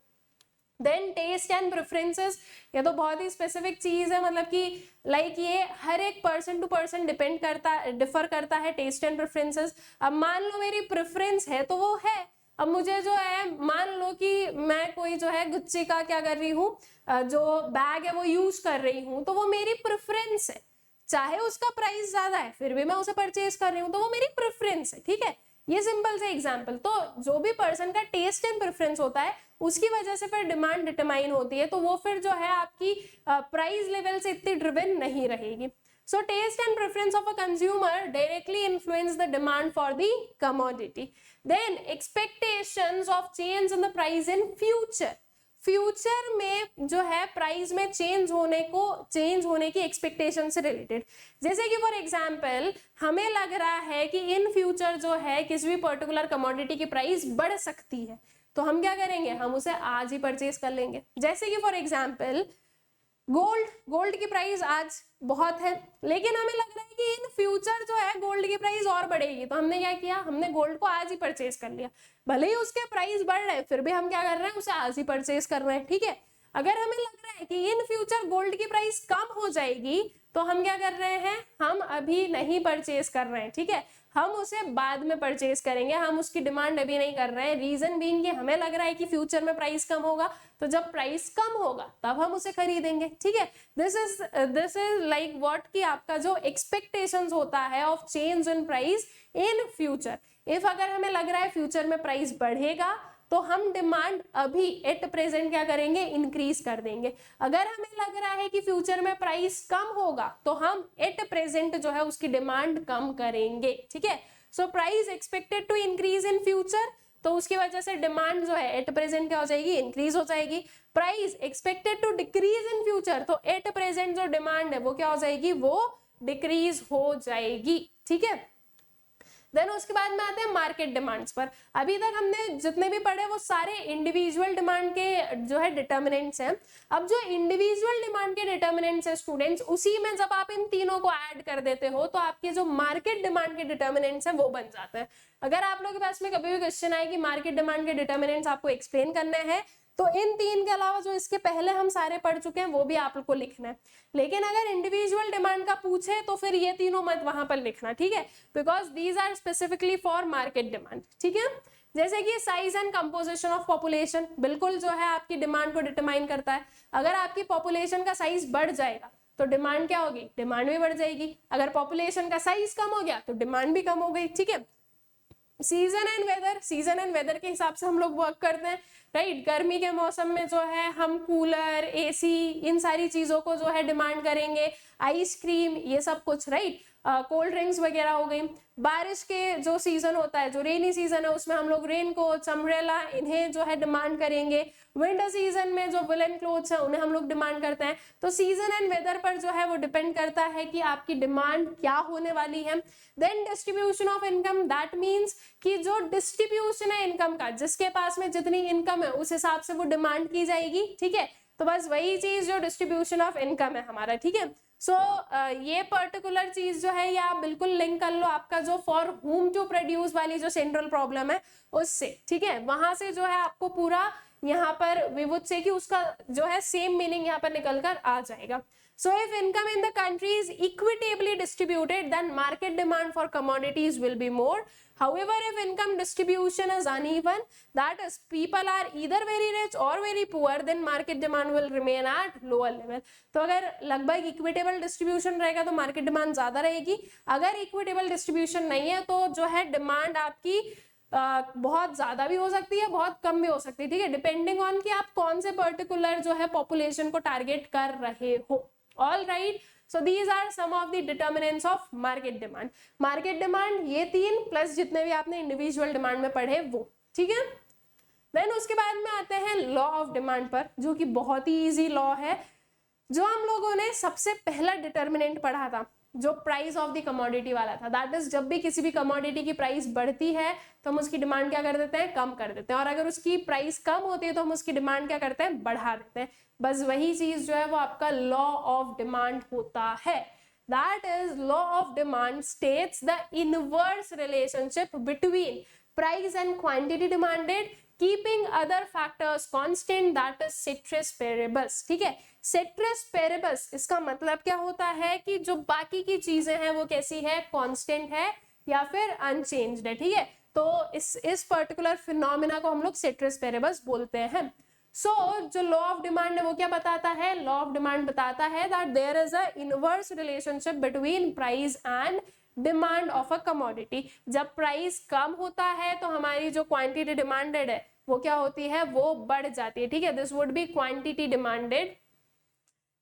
देन टेस्ट एंड प्रेफरेंसेस, ये तो बहुत ही स्पेसिफिक चीज है, मतलब कि लाइक ये हर एक पर्सन टू पर्सन डिपेंड करता, डिफर करता है टेस्ट एंड प्रेफरेंसेस। अब मान लो मेरी प्रेफरेंस है तो वो है, अब मुझे जो है मान लो कि मैं कोई जो है गुच्ची का क्या कर रही हूँ, जो बैग है वो यूज कर रही हूँ, तो वो मेरी प्रेफरेंस है, चाहे उसका प्राइस ज्यादा है फिर भी मैं उसे परचेज कर रही हूँ, तो वो मेरी प्रेफरेंस है। ठीक है, ये सिंपल से एग्जांपल। तो जो भी पर्सन का टेस्ट एंड प्रेफरेंस होता है उसकी वजह से फिर डिमांड डिटरमाइन होती है, तो वो फिर जो है आपकी प्राइस लेवल से इतनी ड्रिवन नहीं रहेगी। So taste and preference of a consumer directly influence the demand for the commodity. Then expectations of change in the price in future. Future में जो है प्राइस में चेंज होने की एक्सपेक्टेशन से रिलेटेड, जैसे कि फॉर एग्जांपल हमें लग रहा है कि इन फ्यूचर जो है किसी भी पर्टिकुलर कमोडिटी की प्राइस बढ़ सकती है, तो हम क्या करेंगे, हम उसे आज ही परचेज कर लेंगे। जैसे कि फॉर एग्जांपल गोल्ड की प्राइस आज बहुत है, लेकिन हमें लग रहा है कि इन फ्यूचर जो है गोल्ड की प्राइस और बढ़ेगी, तो हमने क्या किया, हमने गोल्ड को आज ही परचेज कर लिया। भले ही उसके प्राइस बढ़ रहे हैं, फिर भी हम क्या कर रहे हैं, उसे आज ही परचेज कर रहे हैं, ठीक है। अगर हमें लग रहा है कि इन फ्यूचर गोल्ड की प्राइस कम हो जाएगी, तो हम क्या कर रहे हैं, हम अभी नहीं परचेज कर रहे हैं, ठीक है, हम उसे बाद में परचेज करेंगे, हम उसकी डिमांड अभी नहीं कर रहे हैं। रीजन बीइंग कि हमें लग रहा है कि फ्यूचर में प्राइस कम होगा, तो जब प्राइस कम होगा तब हम उसे खरीदेंगे, ठीक है। दिस इज लाइक व्हाट कि आपका जो एक्सपेक्टेशंस होता है of change in price in future. If अगर हमें लग रहा है फ्यूचर में प्राइस बढ़ेगा, तो हम डिमांड अभी एट प्रेजेंट क्या करेंगे, इंक्रीज कर देंगे। अगर हमें लग रहा है कि फ्यूचर में प्राइस कम होगा, तो हम एट प्रेजेंट जो है उसकी डिमांड कम करेंगे, ठीक है। So price expected to increase in future, तो उसकी वजह से डिमांड जो है एट प्रेजेंट क्या हो जाएगी, इंक्रीज हो जाएगी। Price expected to decrease in future, तो एट प्रेजेंट जो डिमांड है वो क्या हो जाएगी, वो डिक्रीज हो जाएगी, ठीक है। देन उसके बाद में आते हैं मार्केट डिमांड्स पर। अभी तक हमने जितने भी पढ़े वो सारे इंडिविजुअल डिमांड के जो है डिटर्मिनेंट्स हैं। अब जो इंडिविजुअल डिमांड के डिटर्मिनेंट्स है स्टूडेंट्स, उसी में जब आप इन तीनों को ऐड कर देते हो, तो आपके जो मार्केट डिमांड के डिटर्मिनेंट्स हैं वो बन जाते हैं। अगर आप लोगों के पास में कभी भी क्वेश्चन आए कि मार्केट डिमांड के डिटर्मिनेंट्स आपको एक्सप्लेन करने हैं, तो इन तीन के अलावा जो इसके पहले हम सारे पढ़ चुके हैं वो भी आप लोग को लिखना है। लेकिन अगर इंडिविजुअल डिमांड का पूछे तो फिर ये तीनों मत वहां पर लिखना, ठीक है, because these are specifically for market demand, ठीक है। जैसे कि size and composition of population, बिल्कुल जो है आपकी डिमांड को डिटरमाइन करता है। अगर आपकी पॉपुलेशन का साइज बढ़ जाएगा तो डिमांड क्या होगी, डिमांड भी बढ़ जाएगी। अगर पॉपुलेशन का साइज कम हो गया तो डिमांड भी कम हो गई, ठीक है। Season and weather, season and weather के हिसाब से हम लोग वर्क करते हैं, राइट। गर्मी के मौसम में जो है हम कूलर, एसी, इन सारी चीजों को जो है डिमांड करेंगे, आइसक्रीम, ये सब कुछ, राइट। कोल्ड ड्रिंक्स वगैरह हो गई। बारिश के जो सीजन होता है, जो रेनी सीजन है, उसमें हम लोग रेन कोट, अम्ब्रेला, इन्हें जो है डिमांड करेंगे। विंटर सीजन में जो वुलन क्लोथ्स है उन्हें हम लोग डिमांड करते हैं। तो सीजन एंड वेदर पर जो है वो डिपेंड करता है कि आपकी डिमांड क्या होने वाली है। Then distribution of income, that means कि जो डिस्ट्रीब्यूशन है इनकम का, जिसके पास में जितनी इनकम है उस हिसाब से वो डिमांड की जाएगी, ठीक है। तो बस वही चीज जो डिस्ट्रीब्यूशन ऑफ इनकम है हमारा, ठीक है। सो ये पर्टिकुलर चीज जो है ये आप बिल्कुल लिंक कर लो आपका जो फॉर होम टू प्रोड्यूस वाली जो सेंट्रल प्रॉब्लम है उससे, ठीक है। वहां से जो है आपको पूरा यहाँ पर वी वुड से कि उसका जो है सेम मीनिंग यहाँ पर निकल कर आ जाएगा। So if income in the country is equitably distributed, then market demand for commodities will be more. However, if income distribution is uneven, that is people are either very rich or very poor, then market demand will remain at lower level. तो अगर लगभग equitable distribution रहेगा तो market demand ज्यादा रहेगी। अगर equitable distribution नहीं है तो जो है डिमांड आपकी बहुत ज्यादा भी हो सकती है, बहुत कम भी हो सकती है, ठीक है, डिपेंडिंग ऑन कि आप कौन से पर्टिकुलर जो है पॉपुलेशन को टारगेट कर रहे हो। All right, so these are some of the determinants of market demand. Market demand ये तीन प्लस जितने भी आपने इंडिविजुअल डिमांड में पढ़े वो, ठीक है। देन उसके बाद में आते हैं लॉ ऑफ डिमांड पर, जो कि बहुत ही इजी लॉ है, जो हम लोगों ने सबसे पहला डिटर्मिनेंट पढ़ा था, जो प्राइस ऑफ द कमोडिटी वाला था। दैट इज जब भी किसी भी कमोडिटी की प्राइस बढ़ती है तो हम उसकी डिमांड क्या कर देते हैं, कम कर देते हैं, और अगर उसकी प्राइस कम होती है तो हम उसकी डिमांड क्या करते हैं, बढ़ा देते हैं। बस वही चीज जो है वो आपका लॉ ऑफ डिमांड होता है। That is law of demand states the inverse relationship between price and quantity demanded, keeping other factors constant, that is ceteris paribus, ठीक है। ceteris paribus इसका मतलब क्या होता है कि जो बाकी की चीजें हैं वो कैसी है, कांस्टेंट है या फिर अनचेंज्ड है, ठीक है। तो इस पर्टिकुलर फिनोमिना को हम लोग ceteris paribus बोलते हैं। जो लॉ ऑफ डिमांड है वो क्या बताता है, लॉ ऑफ डिमांड बताता है that there is a inverse relationship between price and demand of a commodity. जब प्राइस कम होता है तो हमारी जो क्वांटिटी डिमांडेड है वो क्या होती है, वो बढ़ जाती है, ठीक है। This would be quantity demanded.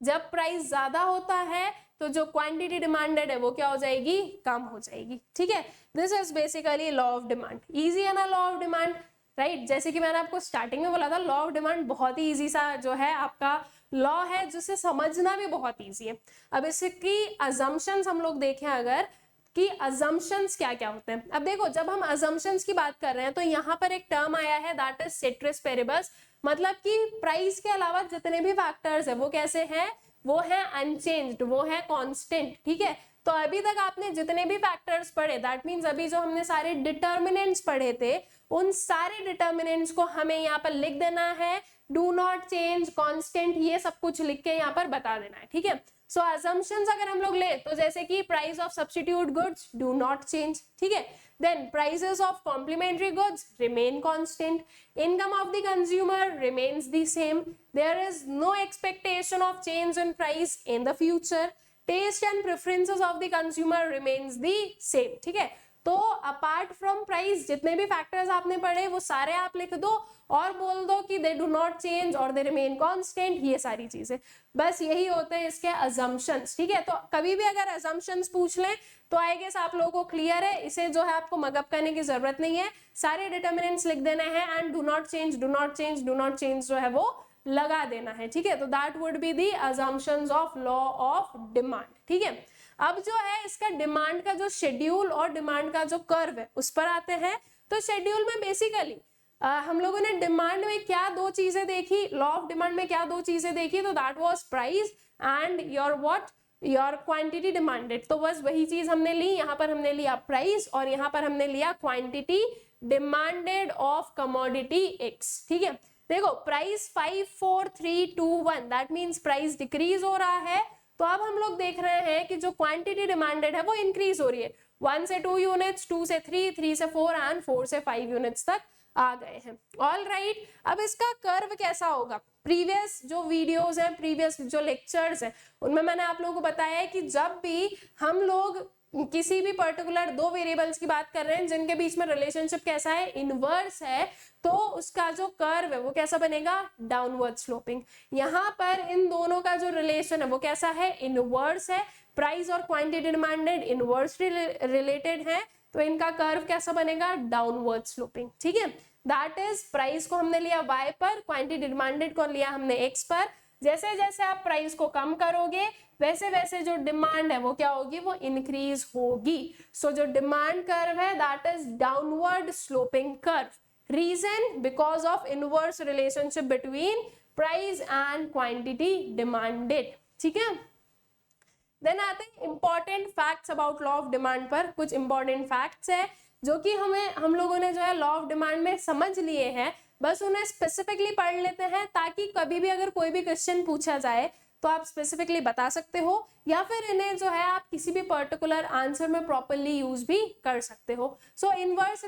जब प्राइस ज्यादा होता है तो जो क्वांटिटी डिमांडेड है वो क्या हो जाएगी, कम हो जाएगी, ठीक है। This is basically law of demand. Easy है ना लॉ ऑफ डिमांड, राइट। जैसे कि मैंने आपको स्टार्टिंग में बोला था, लॉ ऑफ डिमांड बहुत ही इजी सा जो है आपका लॉ है, जिसे समझना भी बहुत इजी है। अब इसकी अजम्पशंस हम लोग देखें अगर कि अजम्पशंस क्या क्या होते हैं। अब देखो, जब हम अजम्पशंस की बात कर रहे हैं तो यहाँ पर एक टर्म आया है दैट इज ceteris paribus, मतलब कि प्राइस के अलावा जितने भी फैक्टर्स है वो कैसे हैं, वो है अनचेंज्ड, वो है कांस्टेंट, ठीक है। तो अभी तक आपने जितने भी फैक्टर्स पढ़े, दैट मीन्स अभी जो हमने सारे डिटर्मिनेंट्स पढ़े थे, उन सारे डिटर्मिनेंट्स को हमें यहाँ पर लिख देना है, डू नॉट चेंज, कांस्टेंट, ये सब कुछ लिख के यहाँ पर बता देना है, ठीक है। सो assumptions अगर हम लोग ले तो जैसे कि price of substitute goods do not change, ठीक है। Then prices of complementary goods remain constant, income of the consumer remains the same, there is no expectation of change in price in the future, taste and preferences of the consumer remains the same, ठीक है। तो apart from price जितने भी factors आपने पढ़े वो सारे आप लिख दो और बोल दो कि दे डू नॉट चेंज और दे रिमेन कांस्टेंट, ये सारी चीजें, बस यही होते हैं इसके अजम्पशंस, ठीक है। तो कभी भी अगर अजम्पशंस पूछ लें तो आई गेस आप लोगों को क्लियर है, इसे जो है आपको मगअप करने की जरूरत नहीं है, सारे डिटर्मिनेंट्स लिख देना है and do not change, do not change, do not change जो है वो लगा देना है, ठीक है। तो that would be the assumptions of law of demand, ठीक है। अब जो है इसका डिमांड का जो शेड्यूल और डिमांड का जो कर्व है उस पर आते हैं। तो शेड्यूल में बेसिकली हम लोगों ने डिमांड में क्या दो चीजें देखी, लॉ ऑफ डिमांड में क्या दो चीजें देखी, तो that was price and your what, your quantity demanded. तो बस वही चीज हमने ली, यहाँ पर हमने लिया प्राइस और यहाँ पर हमने लिया quantity demanded of commodity x, ठीक है। देखो price 5 4 3 2 1, that means price decrease हो रहा है। तो अब हम लोग देख रहे हैं कि जो क्वांटिटी डिमांडेड है वो इंक्रीज हो रही है, 1 से 2 यूनिट्स, 2 से 3, 3 से 4 एंड 4 से 5 यूनिट्स तक आ गए हैं। ऑल राइट, अब इसका कर्व कैसा होगा, प्रीवियस जो वीडियोस हैं, प्रीवियस जो लेक्चर्स हैं, उनमें मैंने आप लोगों को बताया है कि जब भी हम लोग किसी भी पर्टिकुलर दो वेरिएबल्स की बात कर रहे हैं जिनके बीच में रिलेशनशिप कैसा है, इनवर्स है, तो उसका जो कर्व है वो कैसा बनेगा, डाउनवर्ड स्लोपिंग। यहाँ पर इन दोनों का जो रिलेशन है वो कैसा है, इनवर्स है, प्राइस और क्वांटिटी डिमांडेड इनवर्सली रिलेटेड है, तो इनका कर्व कैसा बनेगा, डाउनवर्ड स्लोपिंग, ठीक है। दैट इज प्राइस को हमने लिया y पर, क्वांटिटी डिमांडेड को लिया हमने x पर। जैसे जैसे आप प्राइस को कम करोगे वैसे वैसे जो डिमांड है वो क्या होगी, वो इंक्रीज होगी। सो जो डिमांड कर्व है that is downward sloping curve. Reason, because of inverse relationship between price and quantity demanded, ठीक है। देन आते हैं important facts about law of demand पर। कुछ इंपॉर्टेंट फैक्ट्स है जो कि हम लोगों ने जो है लॉ ऑफ डिमांड में समझ लिए हैं, बस उन्हें स्पेसिफिकली पढ़ लेते हैं ताकि कभी भी अगर कोई भी क्वेश्चन पूछा जाए तो आप स्पेसिफिकली बता सकते हो, या फिर इन्हें जो है आप किसी भी पर्टिकुलर आंसर में प्रॉपरली यूज भी कर सकते हो। सो इनवर्स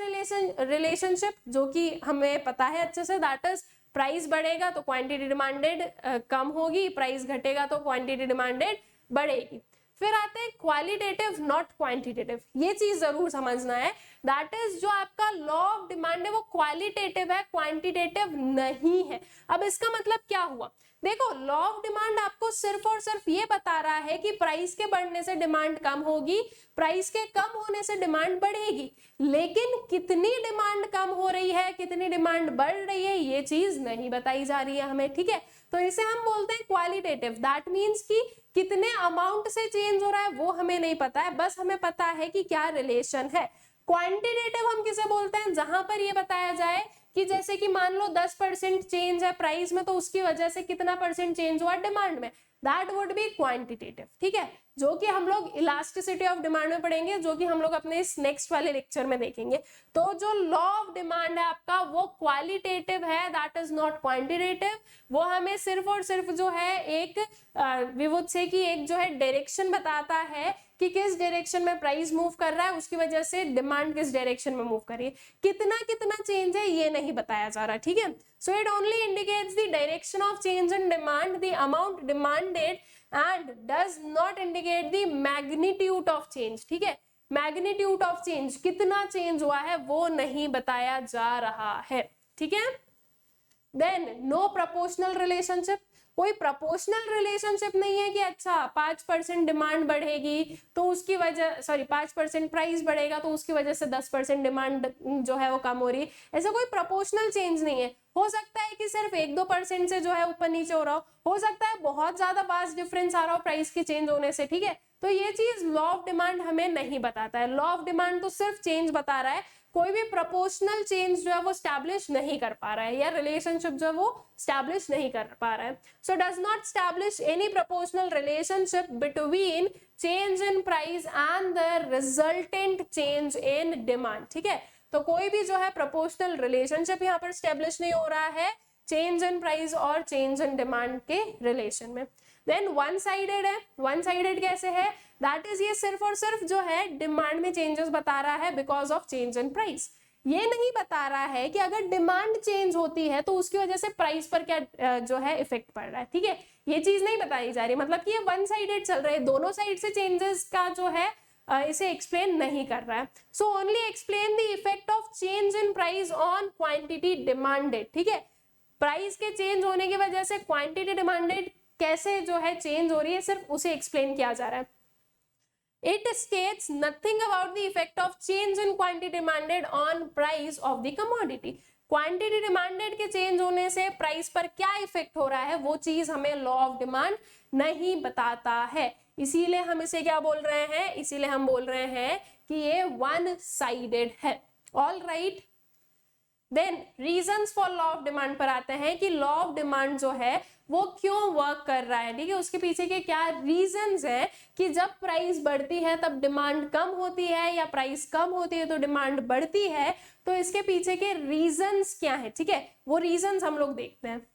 रिलेशनशिप जो कि हमें पता है अच्छे से, दैट इज प्राइस बढ़ेगा तो क्वांटिटी डिमांडेड कम होगी, प्राइस घटेगा तो क्वांटिटी डिमांडेड बढ़ेगी। फिर आते हैं क्वालिटेटिव नॉट क्वांटिटेटिव, ये चीज जरूर समझना है, दैट इज जो आपका लॉ ऑफ डिमांड है वो क्वालिटेटिव है, क्वांटिटेटिव नहीं है। अब इसका मतलब क्या हुआ, देखो लॉ ऑफ डिमांड आपको सिर्फ और सिर्फ ये बता रहा है कि प्राइस के बढ़ने से डिमांड कम होगी, प्राइस के कम होने से डिमांड बढ़ेगी, लेकिन कितनी डिमांड कम हो रही है, कितनी डिमांड बढ़ रही है, ये चीज नहीं बताई जा रही है हमें, ठीक है। तो इसे हम बोलते हैं क्वालिटेटिव, दैट मीन्स कि कितने अमाउंट से चेंज हो रहा है वो हमें नहीं पता है, बस हमें पता है कि क्या रिलेशन है। क्वांटिटेटिव हम किसे बोलते हैं, जहां पर ये बताया जाए कि जैसे कि मान लो 10% चेंज है प्राइस में तो उसकी वजह से कितना परसेंट चेंज हुआ डिमांड में, दैट वुड बी क्वांटिटेटिव, ठीक है, जो कि हम लोग इलास्टिसिटी ऑफ डिमांड में पढ़ेंगे, जो कि हम लोग अपने इस नेक्स्ट वाले लेक्चर में देखेंगे। तो जो लॉ ऑफ डिमांड है आपका वो क्वालिटेटिव है, दैट इज नॉट क्वांटिटेटिव। वो हमें सिर्फ और सिर्फ जो है एक वी वुड से कि एक जो है डायरेक्शन बताता है कि किस डायरेक्शन में प्राइस मूव कर रहा है, उसकी वजह से डिमांड किस डायरेक्शन में मूव कर रही है, कितना कितना चेंज है ये नहीं बताया जा रहा, ठीक है। So it only indicates the direction of change in demand, the amount demanded, and does not indicate the magnitude of change, ठीक है। मैग्नीट्यूड ऑफ चेंज, कितना चेंज हुआ है वो नहीं बताया जा रहा है, ठीक है। देन नो प्रोपोर्शनल रिलेशनशिप, कोई प्रोपोर्शनल रिलेशनशिप नहीं है कि अच्छा 5% डिमांड बढ़ेगी तो उसकी वजह 5% प्राइस बढ़ेगा तो उसकी वजह से 10% डिमांड जो है वो कम हो रही है, ऐसा कोई प्रोपोर्शनल चेंज नहीं है। हो सकता है कि सिर्फ 1-2% से जो है ऊपर नीचे हो रहा हो सकता है बहुत ज्यादा वास्ट डिफरेंस आ रहा हो प्राइस के चेंज होने से, ठीक है, तो ये चीज लॉ ऑफ डिमांड हमें नहीं बताता है। लॉ ऑफ डिमांड तो सिर्फ चेंज बता रहा है, कोई भी प्रोपोर्शनल चेंज जो है वो स्टैब्लिश नहीं कर पा रहा है, या रिलेशनशिप जो है वो स्टैब्लिश नहीं कर पा रहा है। So does not establish any proportional relationship between change in price and the resultant change in demand. ठीक है, तो कोई भी जो है प्रोपोर्शनल रिलेशनशिप यहाँ पर स्टैब्लिश नहीं हो रहा है चेंज इन प्राइस और चेंज इन डिमांड के रिलेशन में। देन वन साइडेड है, वन साइडेड कैसे है, दैट इज ये सिर्फ और सिर्फ जो है डिमांड में चेंजेस बता रहा है because of change in price. ये नहीं बता रहा है कि अगर डिमांड चेंज होती है तो उसकी वजह से प्राइस पर क्या जो है इफेक्ट पड़ रहा है। ठीक है, ये चीज नहीं बताई जा रही, मतलब कि ये वन साइडेड चल रहा है, दोनों साइड से चेंजेस का जो है इसे एक्सप्लेन नहीं कर रहा है। So only explain the effect of change in price on quantity demanded. ठीक है, प्राइस के चेंज होने की वजह से क्वांटिटी डिमांडेड कैसे जो है चेंज हो रही है, सिर्फ उसे एक्सप्लेन किया जा रहा है। It states nothing about the effect of change in quantity demanded on price of the commodity. Quantity demanded के चेंज होने से प्राइस पर क्या इफेक्ट हो रहा है वो चीज हमें लॉ ऑफ डिमांड नहीं बताता है, इसीलिए हम इसे क्या बोल रहे हैं, इसीलिए हम बोल रहे हैं कि ये वन साइडेड है। All right, then reasons for law of demand पर आते हैं कि लॉ ऑफ डिमांड जो है वो क्यों वर्क कर रहा है। ठीक है, उसके पीछे के क्या रीजंस है कि जब प्राइस बढ़ती है तब डिमांड कम होती है, या प्राइस कम होती है तो डिमांड बढ़ती है, तो इसके पीछे के रीजंस क्या है। ठीक है, वो रीजंस हम लोग देखते हैं।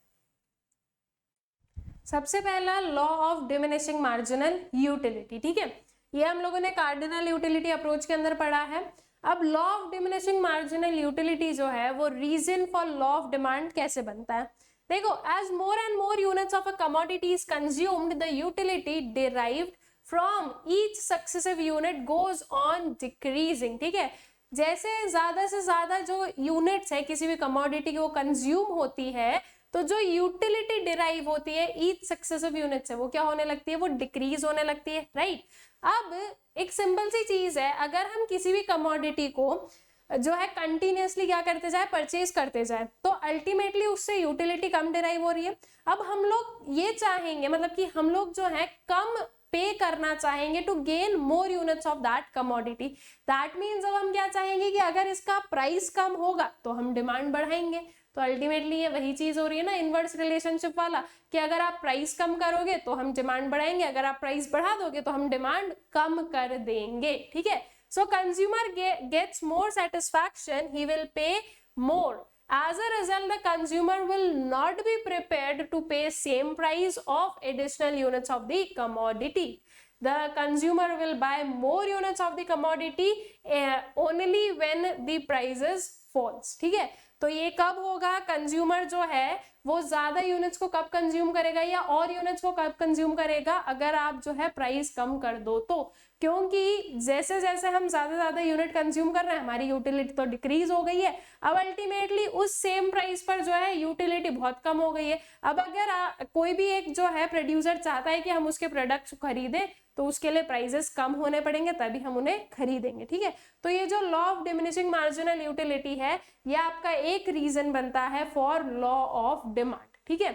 सबसे पहला law of diminishing marginal utility. ठीक है, ये हम लोगों ने कार्डिनल यूटिलिटी अप्रोच के अंदर पढ़ा है। अब law of diminishing marginal utility जो है वो reason for law of demand कैसे बनता है। देखो, as more and more units of a commodity is consumed the utility derived from each successive unit goes on decreasing. ठीक है, जैसे ज्यादा से ज्यादा जो यूनिट्स है किसी भी कमोडिटी की वो कंज्यूम होती है, तो जो यूटिलिटी डिराइव होती है ईच सक्सेसिव यूनिट से वो क्या होने लगती है, वो डिक्रीज होने लगती है। राइट, अब एक सिंपल सी चीज है, अगर हम किसी भी कमोडिटी को जो है कंटिन्यूअसली क्या करते जाए, परचेज करते जाए, तो अल्टीमेटली उससे यूटिलिटी कम डिराइव हो रही है। अब हम लोग ये चाहेंगे, मतलब कि हम लोग जो है कम पे करना चाहेंगे to gain more units of that commodity. That means अब हम क्या चाहेंगे कि अगर इसका प्राइस कम होगा तो हम डिमांड बढ़ाएंगे। तो अल्टीमेटली ये वही चीज हो रही है ना, इनवर्स रिलेशनशिप वाला, कि अगर आप प्राइस कम करोगे तो हम डिमांड बढ़ाएंगे, अगर आप प्राइस बढ़ा दोगे तो हम डिमांड कम कर देंगे। ठीक है, so consumer gets more satisfaction, he will pay more. As a result, the consumer will not be prepared to pay same price of additional units of the commodity. The consumer will buy more units of the commodity only when the prices falls. ठीक है, तो ये कब होगा, consumer जो है वो ज्यादा यूनिट्स को कब कंज्यूम करेगा या और यूनिट्स को कब कंज्यूम करेगा, अगर आप जो है प्राइस कम कर दो तो। क्योंकि जैसे जैसे हम ज्यादा यूनिट कंज्यूम कर रहे हैं हमारी यूटिलिटी तो डिक्रीज हो गई है। अब अल्टीमेटली उस सेम प्राइस पर जो है यूटिलिटी बहुत कम हो गई है। अब अगर कोई भी एक जो है प्रोड्यूसर चाहता है कि हम उसके प्रोडक्ट्स खरीदें तो उसके लिए प्राइसेस कम होने पड़ेंगे तभी हम उन्हें खरीदेंगे। ठीक है, तो ये जो law of diminishing marginal utility है ये आपका एक रीजन बनता है फॉर लॉ ऑफ डिमांड। ठीक है,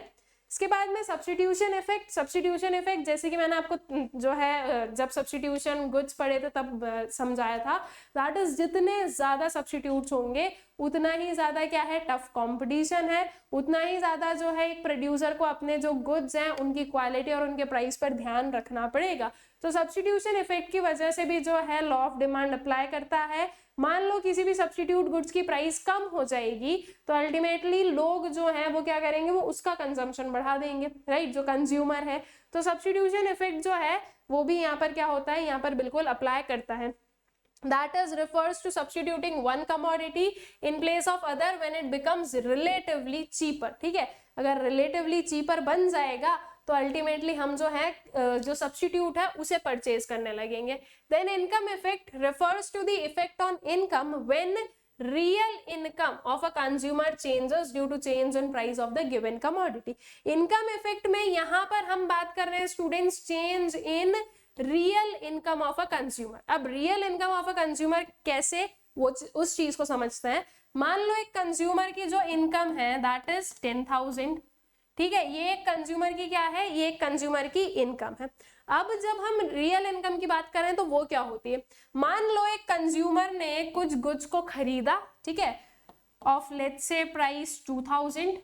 इसके बाद में सब्स्टिट्यूशन इफेक्ट। सब्स्टिट्यूशन इफेक्ट जैसे कि मैंने आपको जो है जब सब्स्टिट्यूशन गुड्स पढ़े थे तब समझाया था, दैट इज जितने ज्यादा सब्स्टिट्यूट्स होंगे उतना ही ज्यादा क्या है, टफ कंपटीशन है, उतना ही ज्यादा जो है एक प्रोड्यूसर को अपने जो गुड्स हैं उनकी क्वालिटी और उनके प्राइस पर ध्यान रखना पड़ेगा। तो सब्स्टिट्यूशन इफेक्ट की वजह से भी जो है लॉ ऑफ डिमांड अप्लाई करता है। मान लो किसी भी सब्स्टिट्यूट गुड्स की प्राइस कम हो जाएगी तो अल्टीमेटली लोग जो हैं वो क्या करेंगे, वो उसका कंजम्पशन बढ़ा देंगे, राइट, जो कंज्यूमर है। तो सब्स्टिट्यूशन इफेक्ट जो है वो भी यहाँ पर क्या होता है, यहाँ पर बिल्कुल अप्लाई करता है। That is refers to substituting one commodity in place of other when it becomes relatively cheaper. ठीक है, अगर relatively cheaper बन जाएगा तो अल्टीमेटली हम जो है जो सब्स्टिट्यूट है उसे परचेज करने लगेंगे। Then income effect refers to the effect on income when real income of a consumer changes due to change in price of the given commodity. Income effect में यहाँ पर हम बात कर रहे हैं students change in real income of a consumer. अब real income of a consumer कैसे, वो उस चीज को समझते हैं। मान लो एक कंज्यूमर की जो इनकम है दैट इज 10,000। ठीक है, ये एक कंज्यूमर की क्या है, ये एक कंज्यूमर की इनकम है। अब जब हम रियल इनकम की बात करें तो वो क्या होती है, मान लो एक कंज्यूमर ने कुछ गुड्स को खरीदा, ठीक है, ऑफ लेट्स से प्राइस 2000,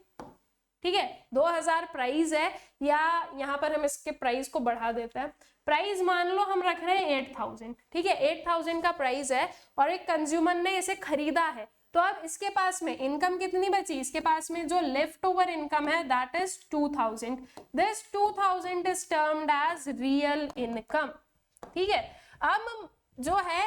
ठीक है, 2000 प्राइस है, या यहाँ पर हम इसके प्राइस को बढ़ा देते हैं, प्राइस मान लो हम रख रहे हैं 8000, ठीक है, 8000 का प्राइस है और एक कंज्यूमर ने इसे खरीदा है, तो अब इसके पास में इनकम कितनी बची, इसके पास में जो लेफ्ट ओवर इनकम है that is 2000, this 2000 is termed as real income, ठीक है। अब जो है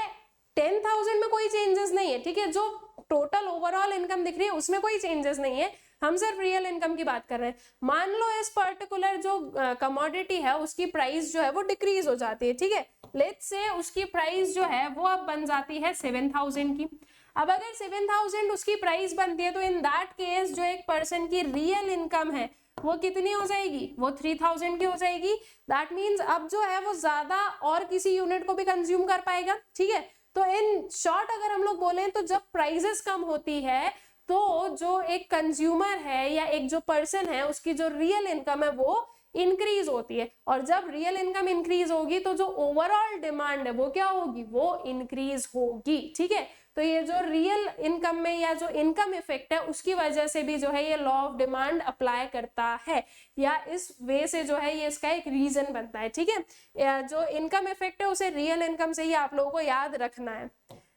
10,000 में कोई चेंजेस नहीं है, ठीक है, जो टोटल ओवरऑल इनकम दिख रही है उसमें कोई चेंजेस नहीं है, हम सिर्फ रियल इनकम की बात कर रहे हैं। मान लो इस पर्टिकुलर जो कमोडिटी है उसकी प्राइस जो है वो डिक्रीज हो जाती है, ठीक है, लेट्स से उसकी प्राइस जो है वो अब बन जाती है 7000 की। अब अगर 7000 उसकी प्राइस बनती है तो इन दैट केस जो एक पर्सन की रियल इनकम है वो कितनी हो जाएगी, वो 3000 की हो जाएगी। दैट मीन्स अब जो है वो ज्यादा और किसी यूनिट को भी कंज्यूम कर पाएगा, ठीक है। तो इन शॉर्ट अगर हम लोग बोलें तो जब प्राइसेस कम होती है तो जो एक कंज्यूमर है या एक जो पर्सन है उसकी जो रियल इनकम है वो इंक्रीज होती है, और जब रियल इनकम इंक्रीज होगी तो जो ओवरऑल डिमांड है वो क्या होगी, वो इंक्रीज होगी, ठीक है। तो ये जो रियल इनकम में या जो इनकम इफेक्ट है उसकी वजह से भी जो है ये लॉ ऑफ डिमांड अप्लाई करता है, या इस वे से जो है ये इसका एक रीजन बनता है, ठीक है। जो इनकम इफेक्ट है उसे रियल इनकम से ही आप लोगों को याद रखना है।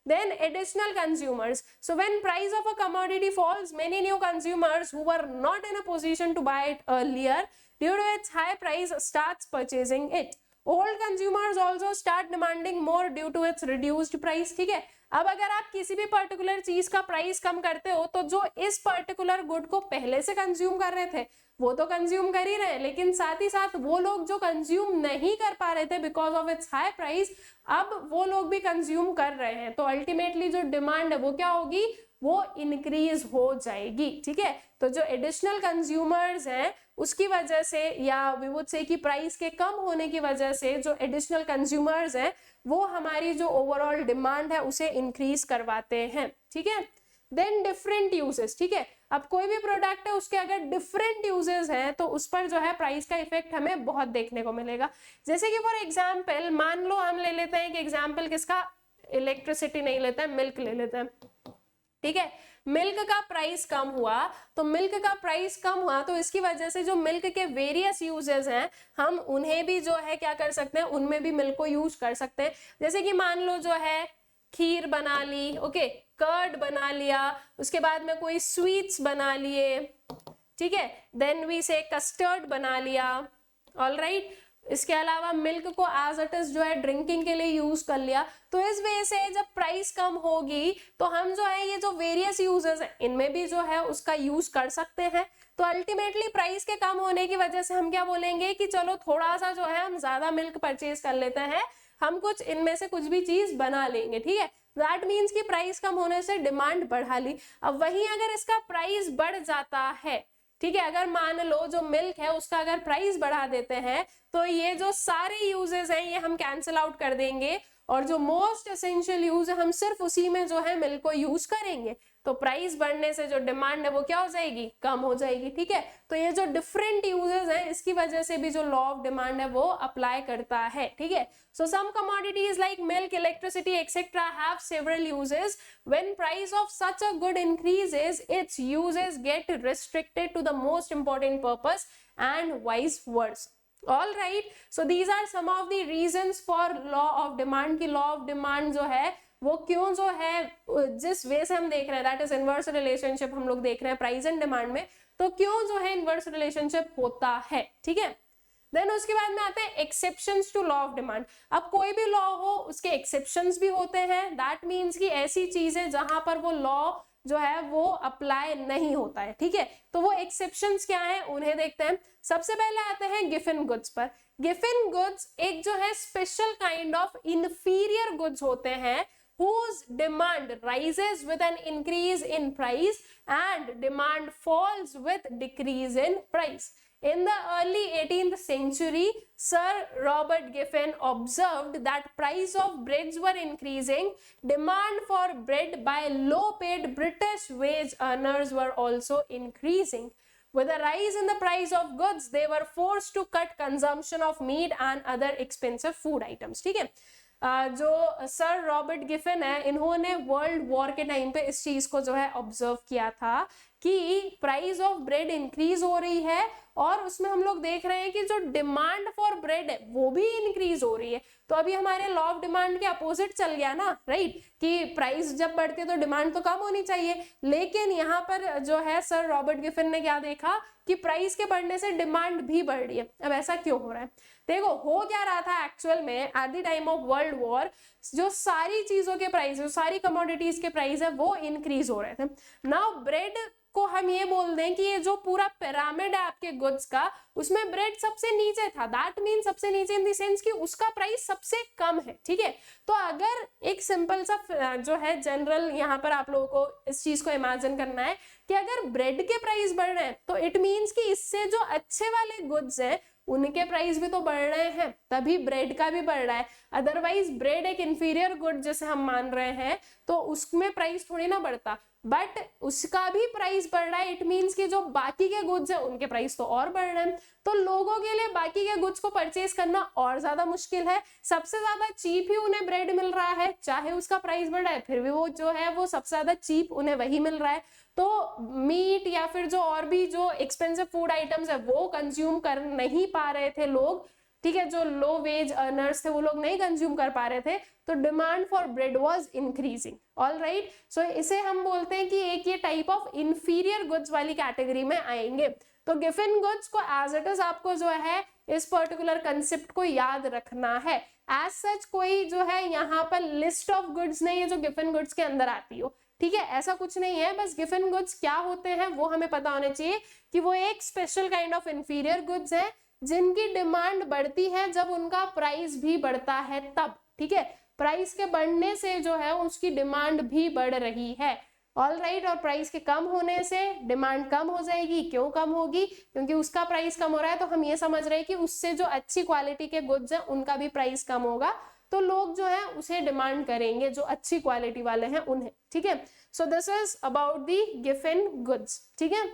Then additional consumers. So when price of a commodity falls, many new consumers who were not in a position to buy it earlier due to its high price starts purchasing it. Old consumers also start demanding more due to its reduced price. ठीक है, अब अगर आप किसी भी particular चीज का price कम करते हो तो जो इस पर्टिकुलर गुड को पहले से कंज्यूम कर रहे थे वो तो कंज्यूम कर ही रहे हैं, लेकिन साथ ही साथ वो लोग जो कंज्यूम नहीं कर पा रहे थे because of its high price, अब वो लोग भी कंज्यूम कर रहे हैं, तो अल्टीमेटली जो डिमांड है वो क्या होगी, वो इंक्रीज हो जाएगी, ठीक है। तो जो एडिशनल कंज्यूमर्स हैं उसकी वजह से, या वी वुड से कि प्राइस के कम होने की वजह से जो एडिशनल कंज्यूमर्स हैं वो हमारी जो ओवरऑल डिमांड है उसे इंक्रीज करवाते हैं, ठीक है। देन डिफरेंट यूजेस, ठीक है, अब कोई भी प्रोडक्ट है उसके अगर डिफरेंट यूजेस हैं तो उस पर जो है प्राइस का इफेक्ट हमें बहुत देखने को मिलेगा। जैसे कि फॉर एग्जांपल मान लो हम ले लेते हैं कि एग्जांपल किसका, इलेक्ट्रिसिटी नहीं लेते हैं, मिल्क ले लेते हैं, ठीक है। मिल्क का प्राइस कम हुआ तो मिल्क का प्राइस कम हुआ तो इसकी वजह से जो मिल्क के वेरियस यूजेस हैं हम उन्हें भी जो है क्या कर सकते हैं, उनमें भी मिल्क को यूज कर सकते हैं। जैसे कि मान लो जो है खीर बना ली, ओके, कर्ड बना लिया, उसके बाद में कोई स्वीट्स बना लिए, ठीक है, देन वी से कस्टर्ड बना लिया, ऑल राइट। इसके अलावा मिल्क को एज इट इज जो है ड्रिंकिंग के लिए यूज कर लिया, तो इस वजह से जब प्राइस कम होगी तो हम जो है ये जो वेरियस यूजेस हैं इनमें भी जो है उसका यूज कर सकते हैं। तो अल्टीमेटली प्राइस के कम होने की वजह से हम क्या बोलेंगे कि चलो थोड़ा सा जो है हम ज्यादा मिल्क परचेज कर लेते हैं, हम कुछ इनमें से कुछ भी चीज बना लेंगे, ठीक है। दैट मीन्स कि प्राइस कम होने से डिमांड बढ़ा ली। अब वहीं अगर इसका प्राइस बढ़ जाता है, ठीक है, अगर मान लो जो मिल्क है उसका अगर प्राइस बढ़ा देते हैं तो ये जो सारे यूजेस हैं ये हम कैंसिल आउट कर देंगे, और जो मोस्ट एसेंशियल यूज है हम सिर्फ उसी में जो है मिल्क को यूज करेंगे, तो प्राइस बढ़ने से जो डिमांड है वो क्या हो जाएगी, कम हो जाएगी, ठीक है। तो ये जो डिफरेंट यूजेस हैं इसकी वजह से भी जो लॉ ऑफ डिमांड है वो अप्लाई करता है, ठीक है। So some commodities like milk, electricity etcetera have several uses. When price of such a good increases its uses get restricted to the most important purpose and vice versa. All right, so these are some of the reasons for law of demand की law of demand जो है वो क्यों जो है जिस वे से हम देख रहे हैं दैट इज इनवर्स रिलेशनशिप हम लोग देख रहे हैं प्राइस एंड डिमांड में, तो क्यों जो है इनवर्स रिलेशनशिप होता है, ठीक है। देन उसके बाद में आते हैं exceptions to law of demand. अब कोई भी लॉ हो उसके एक्सेप्शंस भी होते हैं, दैट मीन्स कि ऐसी चीजें जहां पर वो लॉ जो है वो अप्लाई नहीं होता है, ठीक है। तो वो एक्सेप्शंस क्या है उन्हें देखते हैं। सबसे पहले आते हैं गिवन गुड्स पर। गिवन गुड्स एक जो है special kind of inferior goods होते हैं whose demand rises with an increase in price and demand falls with decrease in price. In the early 18th century, Sir Robert Giffen observed that price of breads were increasing. Demand for bread by low-paid British wage earners were also increasing. With a rise in the price of goods, they were forced to cut consumption of meat and other expensive food items. ठीक है, जो sir Robert Giffen है, इन्होंने world war के time पे इस चीज को जो है ऑब्जर्व किया था कि प्राइस ऑफ ब्रेड इंक्रीज हो रही है और उसमें हम लोग देख रहे हैं कि जो डिमांड फॉर ब्रेड है वो भी इंक्रीज हो रही है। तो अभी हमारे लॉ ऑफ डिमांड के अपोजिट चल गया ना, राइट, कि प्राइस जब बढ़ती है तो डिमांड तो कम होनी चाहिए। लेकिन यहाँ पर जो है सर रॉबर्ट गिफिन ने क्या देखा कि प्राइस के बढ़ने से डिमांड भी बढ़ रही है। अब ऐसा क्यों हो रहा है? देखो, हो क्या रहा था एक्चुअल में at the time of world war, जो सारी चीजों के प्राइस, जो सारी कमोडिटीज के प्राइस है वो इंक्रीज हो रहे थे। नाउ ब्रेड को हम ये बोल दें कि ये जो पूरा पिरामिड है आपके गुड्स का, उसमें ब्रेड सबसे नीचे था। दैट मीन सबसे नीचे इन द सेंस कि उसका प्राइस सबसे कम है। ठीक है, तो अगर एक सिंपल सा जो है जनरल यहाँ पर आप लोगों को इस चीज को इमेजिन करना है कि अगर ब्रेड के प्राइस बढ़ रहे हैं तो इट मीन्स कि इससे जो अच्छे वाले गुड्स हैं उनके प्राइस भी तो बढ़ रहे हैं, तभी ब्रेड का भी बढ़ रहा है। अदरवाइज ब्रेड एक इंफीरियर गुड जैसे हम मान रहे हैं तो उसमें प्राइस थोड़ी ना बढ़ता, बट उसका भी प्राइस बढ़ रहा है। इट मीन्स कि जो बाकी के गुड्स हैं उनके प्राइस तो और बढ़ रहे हैं। तो लोगों के लिए बाकी के गुड्स को परचेज करना और ज्यादा मुश्किल है। सबसे ज्यादा चीप ही उन्हें ब्रेड मिल रहा है, चाहे उसका प्राइस बढ़ रहा है फिर भी वो जो है वो सबसे ज्यादा चीप उन्हें वही मिल रहा है। तो मीट या फिर जो और भी जो एक्सपेंसिव फूड आइटम्स है वो कंज्यूम कर नहीं पा रहे थे लोग। ठीक है, जो लो वेज अर्नर्स थे वो लोग नहीं कंज्यूम कर पा रहे थे, तो demand for bread was increasing. All right, so इसे हम बोलते हैं कि एक ये टाइप ऑफ इंफीरियर गुड्स वाली कैटेगरी में आएंगे। तो गिफिन गुड्स को एज इट इज आपको जो है इस पर्टिकुलर कंसेप्ट को याद रखना है। एज सच कोई जो है यहाँ पर लिस्ट ऑफ गुड्स नहीं है जो गिफिन गुड्स के अंदर आती हो। ठीक है, ऐसा कुछ नहीं है, बस गिफिन गुड्स क्या होते हैं वो हमें पता होना चाहिए कि वो एक special kind of inferior goods है जिनकी डिमांड बढ़ती है जब उनका प्राइस भी बढ़ता है तब। ठीक है, प्राइस के बढ़ने से जो है उसकी डिमांड भी बढ़ रही है। ऑल राइट, और प्राइस के कम होने से डिमांड कम हो जाएगी। क्यों कम होगी? क्योंकि उसका प्राइस कम हो रहा है, तो हम ये समझ रहे हैं कि उससे जो अच्छी क्वालिटी के गुड्स हैं उनका भी प्राइस कम होगा, तो लोग जो है उसे डिमांड करेंगे जो अच्छी क्वालिटी वाले हैं उन्हें। ठीक है, so this is about the Giffen goods. ठीक है,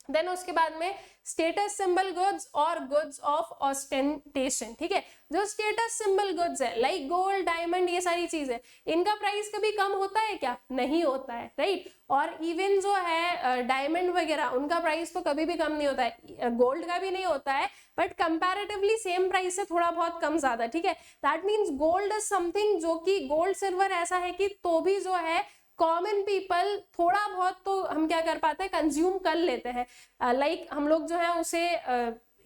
देन उसके बाद में स्टेटस सिंबल गुड्स और गुड्स ऑफ ऑस्टेंटेशन। ठीक है, जो स्टेटस सिंबल गुड्स है लाइक गोल्ड, डायमंड, ये सारी चीजें, इनका प्राइस कभी कम होता है क्या? नहीं होता है, राइट। और इवन जो है डायमंड वगैरह, उनका प्राइस तो कभी भी कम नहीं होता है, गोल्ड का भी नहीं होता है, बट कंपैरेटिवली सेम प्राइस से थोड़ा बहुत कम ज्यादा। ठीक है, that means gold is something जो कि गोल्ड सिल्वर ऐसा है कि तो भी जो है कॉमन पीपल थोड़ा बहुत तो हम क्या कर पाते हैं, कंज्यूम कर लेते हैं, लाइक हम लोग जो है उसे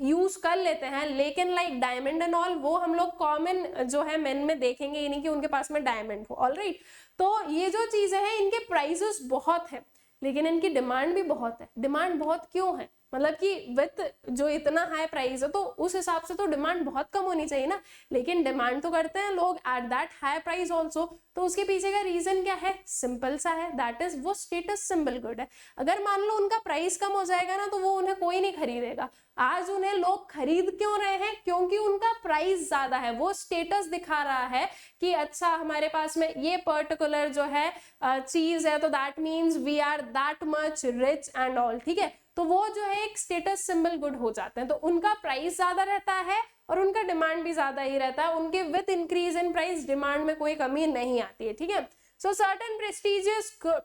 यूज कर लेते हैं। लेकिन लाइक डायमंड एंड ऑल वो हम लोग कॉमन जो है मेन में देखेंगे ही नहीं कि उनके पास में डायमंड हो। ऑलराइट, तो ये जो चीजें हैं इनके प्राइसेस बहुत है लेकिन इनकी डिमांड भी बहुत है। डिमांड बहुत क्यों है? मतलब कि विथ जो इतना हाई प्राइस है तो उस हिसाब से तो डिमांड बहुत कम होनी चाहिए ना, लेकिन डिमांड तो करते हैं लोग at that high price also. तो उसके पीछे का रीजन क्या है? सिंपल सा है, दैट इज वो स्टेटस सिंबल गुड है। अगर मान लो उनका प्राइस कम हो जाएगा ना तो वो उन्हें कोई नहीं खरीदेगा। आज उन्हें लोग खरीद क्यों रहे हैं? क्योंकि उनका प्राइस ज्यादा है, वो स्टेटस दिखा रहा है कि अच्छा हमारे पास में ये पर्टिकुलर जो है चीज है, तो that means we are that much rich and all. ठीक है, तो वो जो है एक स्टेटस सिंबल गुड हो जाते हैं, तो उनका प्राइस ज्यादा रहता है और उनका डिमांड भी ज्यादा ही रहता है। उनके with increase in price demand में कोई कमी नहीं आती है। ठीक है, so certain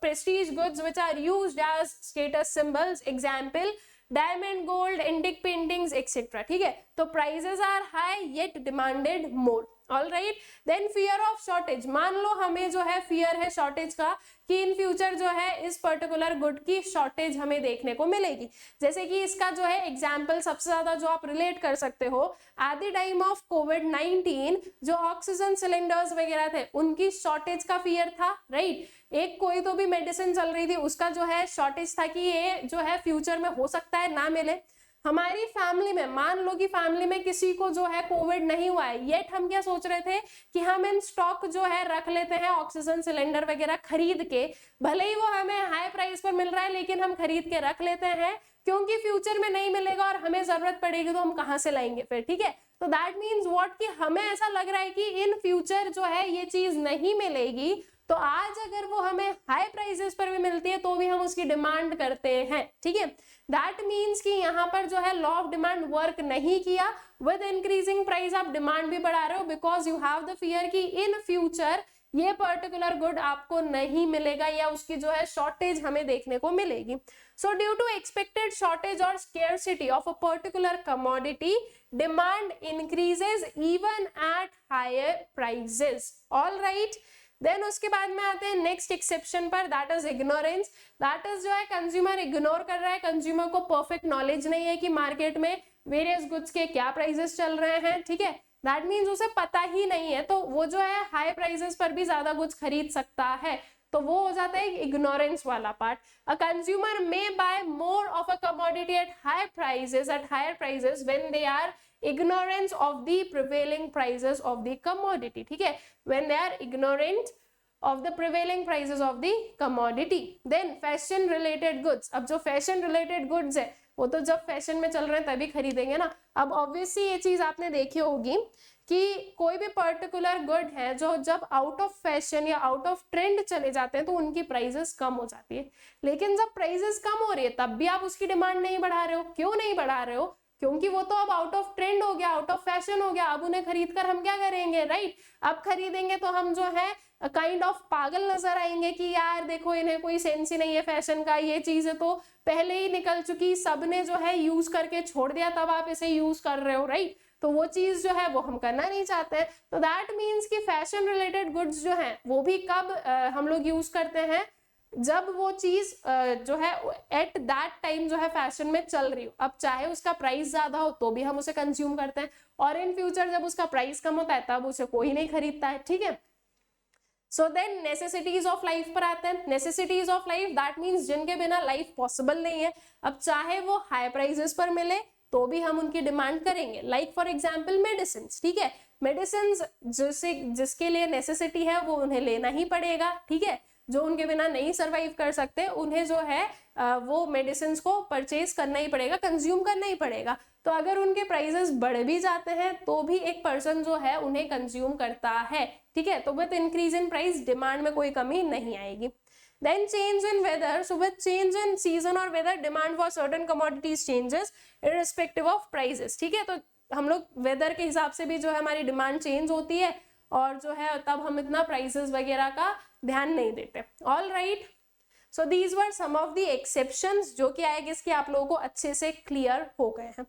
prestige goods which are used as status symbols, example diamond, gold, antique paintings, etc. ठीक है, तो prices are high yet demanded more. All right, then fear of shortage. मान लो हमें जो है फियर है शॉर्टेज का कि इन फ्यूचर जो है इस पर्टिकुलर गुड की शॉर्टेज हमें देखने को मिलेगी। जैसे कि इसका जो है एग्जाम्पल सबसे ज्यादा जो आप रिलेट कर सकते हो, एट द टाइम ऑफ कोविड-19 जो ऑक्सीजन सिलेंडर्स वगैरह थे उनकी शॉर्टेज का फियर था, राइट। एक कोई तो भी मेडिसिन चल रही थी उसका जो है शॉर्टेज था कि ये जो है फ्यूचर में हो सकता है ना मिले। हमारी फैमिली में मान लो कि फैमिली में किसी को जो है कोविड नहीं हुआ है, येट हम क्या सोच रहे थे कि हम इन स्टॉक जो है रख लेते हैं ऑक्सीजन सिलेंडर वगैरह खरीद के, भले ही वो हमें हाई प्राइस पर मिल रहा है लेकिन हम खरीद के रख लेते हैं क्योंकि फ्यूचर में नहीं मिलेगा और हमें जरूरत पड़ेगी तो हम कहाँ से लाएंगे फिर। ठीक है, तो दैट मीन्स व्हाट कि हमें ऐसा लग रहा है कि इन फ्यूचर जो है ये चीज नहीं मिलेगी तो आज अगर वो हमें हाई प्राइसेस पर भी मिलती है तो भी हम उसकी डिमांड करते हैं, ठीक है। दैट मीन्स कि यहाँ पर जो है लॉ ऑफ डिमांड वर्क नहीं किया। विद इंक्रीजिंग प्राइस आप डिमांड भी बढ़ा रहे हो, because you have the fear कि इन फ्यूचर ये पर्टिकुलर गुड आपको नहीं मिलेगा या उसकी जो है शॉर्टेज हमें देखने को मिलेगी। So due to expected shortage और scarcity of a particular commodity, demand increases even at higher prices. All right, then उसके बाद में आते हैं नेक्स्ट एक्सेप्शन पर, that is ignorance. That is जो है कंज्यूमर इग्नोर कर रहा है, कंज्यूमर को परफेक्ट नॉलेज नहीं है कि मार्केट में वेरियस गुड्स के क्या प्राइसेस चल रहे हैं, ठीक है। दैट मीन्स उसे पता ही नहीं है, तो वो जो है हाई प्राइसेस पर भी ज्यादा गुड्स खरीद सकता है, तो वो हो जाता है इग्नोरेंस वाला part. A consumer may buy more of a commodity at higher prices when they are ignorance of the prevailing prices of the commodity, ठीक है, when they are ignorant of the prevailing prices of the commodity. Then fashion related goods, अब जो fashion related goods है वो तो जब fashion में चल रहे हैं तभी खरीदेंगे ना। अब ऑब्वियसली ये चीज आपने देखी होगी कि कोई भी पर्टिकुलर गुड है जो जब आउट ऑफ फैशन या आउट ऑफ ट्रेंड चले जाते हैं तो उनकी प्राइसेस कम हो जाती है, लेकिन जब प्राइसेस कम हो रही है तब भी आप उसकी डिमांड नहीं बढ़ा रहे हो। क्यों नहीं बढ़ा रहे हो? क्योंकि वो तो अब आउट ऑफ ट्रेंड हो गया, आउट ऑफ फैशन हो गया। अब उन्हें खरीद कर हम क्या करेंगे, राइट? अब खरीदेंगे तो हम जो है काइंड ऑफ पागल नजर आएंगे कि यार देखो इन्हें कोई सेंस ही नहीं है फैशन का, ये चीजें तो पहले ही निकल चुकी, सबने जो है यूज करके छोड़ दिया, तब आप इसे यूज कर रहे हो, राइट? तो वो चीज जो है वो हम करना नहीं चाहते हैं। तो दैट मीन्स कि फैशन रिलेटेड गुड्स जो है वो भी कब हम लोग यूज करते हैं, जब वो चीज जो है एट दैट टाइम जो है फैशन में चल रही हो। अब चाहे उसका प्राइस ज्यादा हो तो भी हम उसे कंज्यूम करते हैं, और इन फ्यूचर जब उसका प्राइस कम होता है तब उसे कोई नहीं खरीदता है, ठीक है। So then necessities of life पर आते हैं। Necessities of life that means जिनके बिना लाइफ पॉसिबल नहीं है। अब चाहे वो हाई प्राइसेस पर मिले तो भी हम उनकी डिमांड करेंगे। लाइक फॉर एग्जाम्पल मेडिसिन, ठीक है, मेडिसिन जिसके लिए नेसेसिटी है वो उन्हें लेना ही पड़ेगा, ठीक है। जो उनके बिना नहीं सरवाइव कर सकते उन्हें जो है वो मेडिसिन को परचेज करना ही पड़ेगा, कंज्यूम करना ही पड़ेगा। तो अगर उनके प्राइसेस बढ़ भी जाते हैं तो भी एक पर्सन जो है उन्हें कंज्यूम करता है, ठीक है। तो with increase in price demand में कोई कमी नहीं आएगी। Then change in weather, so with change in season or weather demand for certain commodities changes irrespective of prices, ठीक है। तो हम लोग वेदर के हिसाब से भी जो है हमारी डिमांड चेंज होती है, और जो है तब हम इतना प्राइसेस वगैरह का ध्यान नहीं देते। All right, so these were some of the exceptions जो कि आई गेस कि आप लोगों को अच्छे से क्लियर हो गए हैं।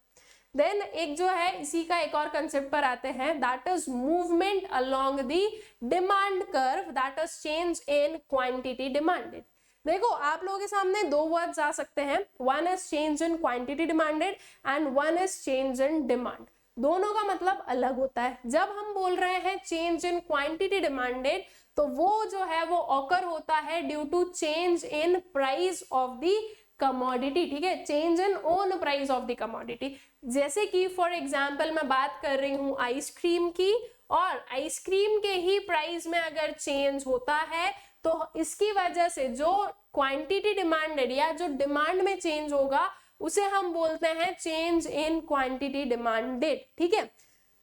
देन एक जो है इसी का एक और कंसेप्ट पर आते हैं, that is movement along the demand curve, that is change in quantity demanded. देखो आप लोगों के सामने दो वर्ड्स आ सकते हैं, one is change in quantity demanded and one is change in demand. दोनों का मतलब अलग होता है। जब हम बोल रहे हैं चेंज इन क्वांटिटी डिमांडेड तो वो जो है वो ऑकर होता है due to change in price of the commodity, ठीक है, change in own price of the commodity. जैसे कि फॉर एग्जांपल मैं बात कर रही हूँ आइसक्रीम की, और आइसक्रीम के ही प्राइस में अगर चेंज होता है तो इसकी वजह से जो क्वांटिटी डिमांडेड या जो डिमांड में चेंज होगा उसे हम बोलते हैं चेंज इन क्वांटिटी डिमांडेड, ठीक है।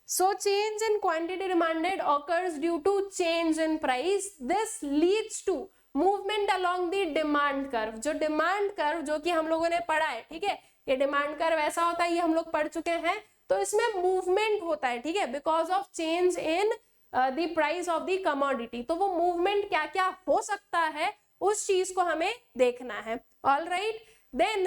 So change in quantity demanded occurs due to change in price, this leads to movement along the demand curve. जो डिमांड कर्व जो कि हम लोगों ने पढ़ा है, ठीक है, ये डिमांड कर्व ऐसा होता है, ये हम लोग पढ़ चुके हैं। तो इसमें मूवमेंट होता है, ठीक है, because of change in the price of the commodity. तो वो मूवमेंट क्या क्या हो सकता है उस चीज को हमें देखना है। ऑल राइट, देन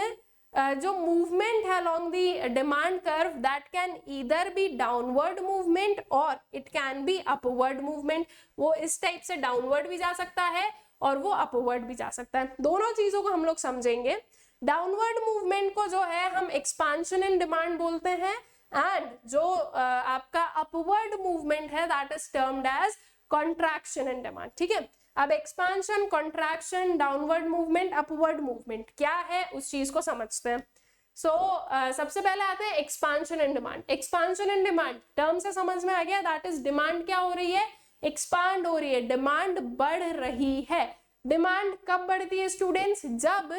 जो मूवमेंट है along the demand curve that can either be downward movement और it can be upward movement। वो इस टाइप से डाउनवर्ड भी जा सकता है और वो अपवर्ड भी जा सकता है। दोनों चीजों को हम लोग समझेंगे। डाउनवर्ड मूवमेंट को जो है हम एक्सपांशन इन डिमांड बोलते हैं, एंड जो आपका अपवर्ड मूवमेंट है that is termed as contraction in demand, ठीक है। अब expansion, contraction, downward movement, upward movement क्या है उस चीज को समझते हैं। सबसे पहले आते हैं expansion in demand. Expansion in demand term से समझ में आ गया, दैट इज डिमांड क्या हो रही है, एक्सपांड हो रही है, डिमांड बढ़ रही है। डिमांड कब बढ़ती है स्टूडेंट्स, जब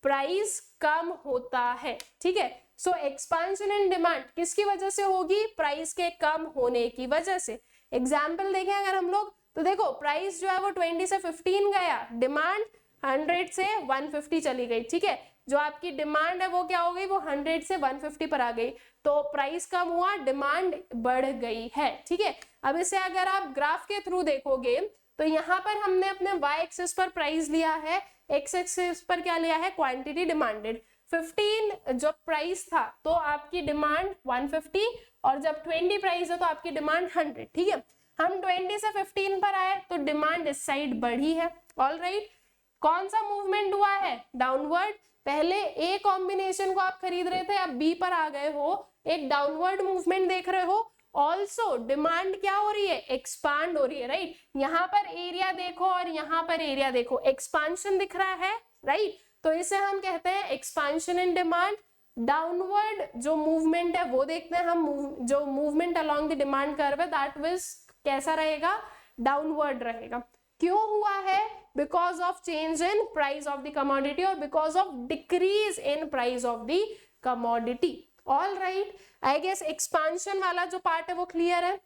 प्राइस कम होता है, ठीक है। सो एक्सपांशन इन डिमांड किसकी वजह से होगी, प्राइस के कम होने की वजह से। एग्जाम्पल देखें अगर हम लोग तो देखो प्राइस जो है वो 20 से 15 गया, डिमांड 100 से 150 चली गई, ठीक है। जो आपकी डिमांड है वो क्या हो गई, वो 100 से 150 पर आ गई, तो प्राइस कम हुआ, डिमांड बढ़ गई है, ठीक है। अब इसे अगर आप ग्राफ के थ्रू देखोगे तो यहाँ पर हमने अपने y एक्सिस पर प्राइस लिया है, x एक्सिस पर क्या लिया है, क्वांटिटी डिमांडेड। 15 जब प्राइस था तो आपकी डिमांड 150, और जब 20 प्राइस है तो आपकी डिमांड 100, ठीक है। हम 20 से 15 पर आए तो डिमांड इस साइड बढ़ी है, ऑलराइट। कौन सा मूवमेंट हुआ है, डाउनवर्ड। पहले ए कॉम्बिनेशन को आप खरीद रहे थे, अब बी पर आ गए हो, एक डाउनवर्ड मूवमेंट देख रहे हो। ऑल्सो डिमांड क्या हो रही है, एक्सपांड हो रही है, राइट। यहाँ पर एरिया देखो और यहाँ पर एरिया देखो, एक्सपांशन दिख रहा है, राइट। तो इसे हम कहते हैं एक्सपांशन इन डिमांड। डाउनवर्ड जो मूवमेंट है वो देखते हैं हम, जो movement along the demand curve है दैट वाज कैसा रहेगा, डाउनवर्ड रहेगा। क्यों हुआ है, because of change in price of the commodity और because of decrease in price of the commodity, all right. I guess expansion वाला जो पार्ट है वो क्लियर है।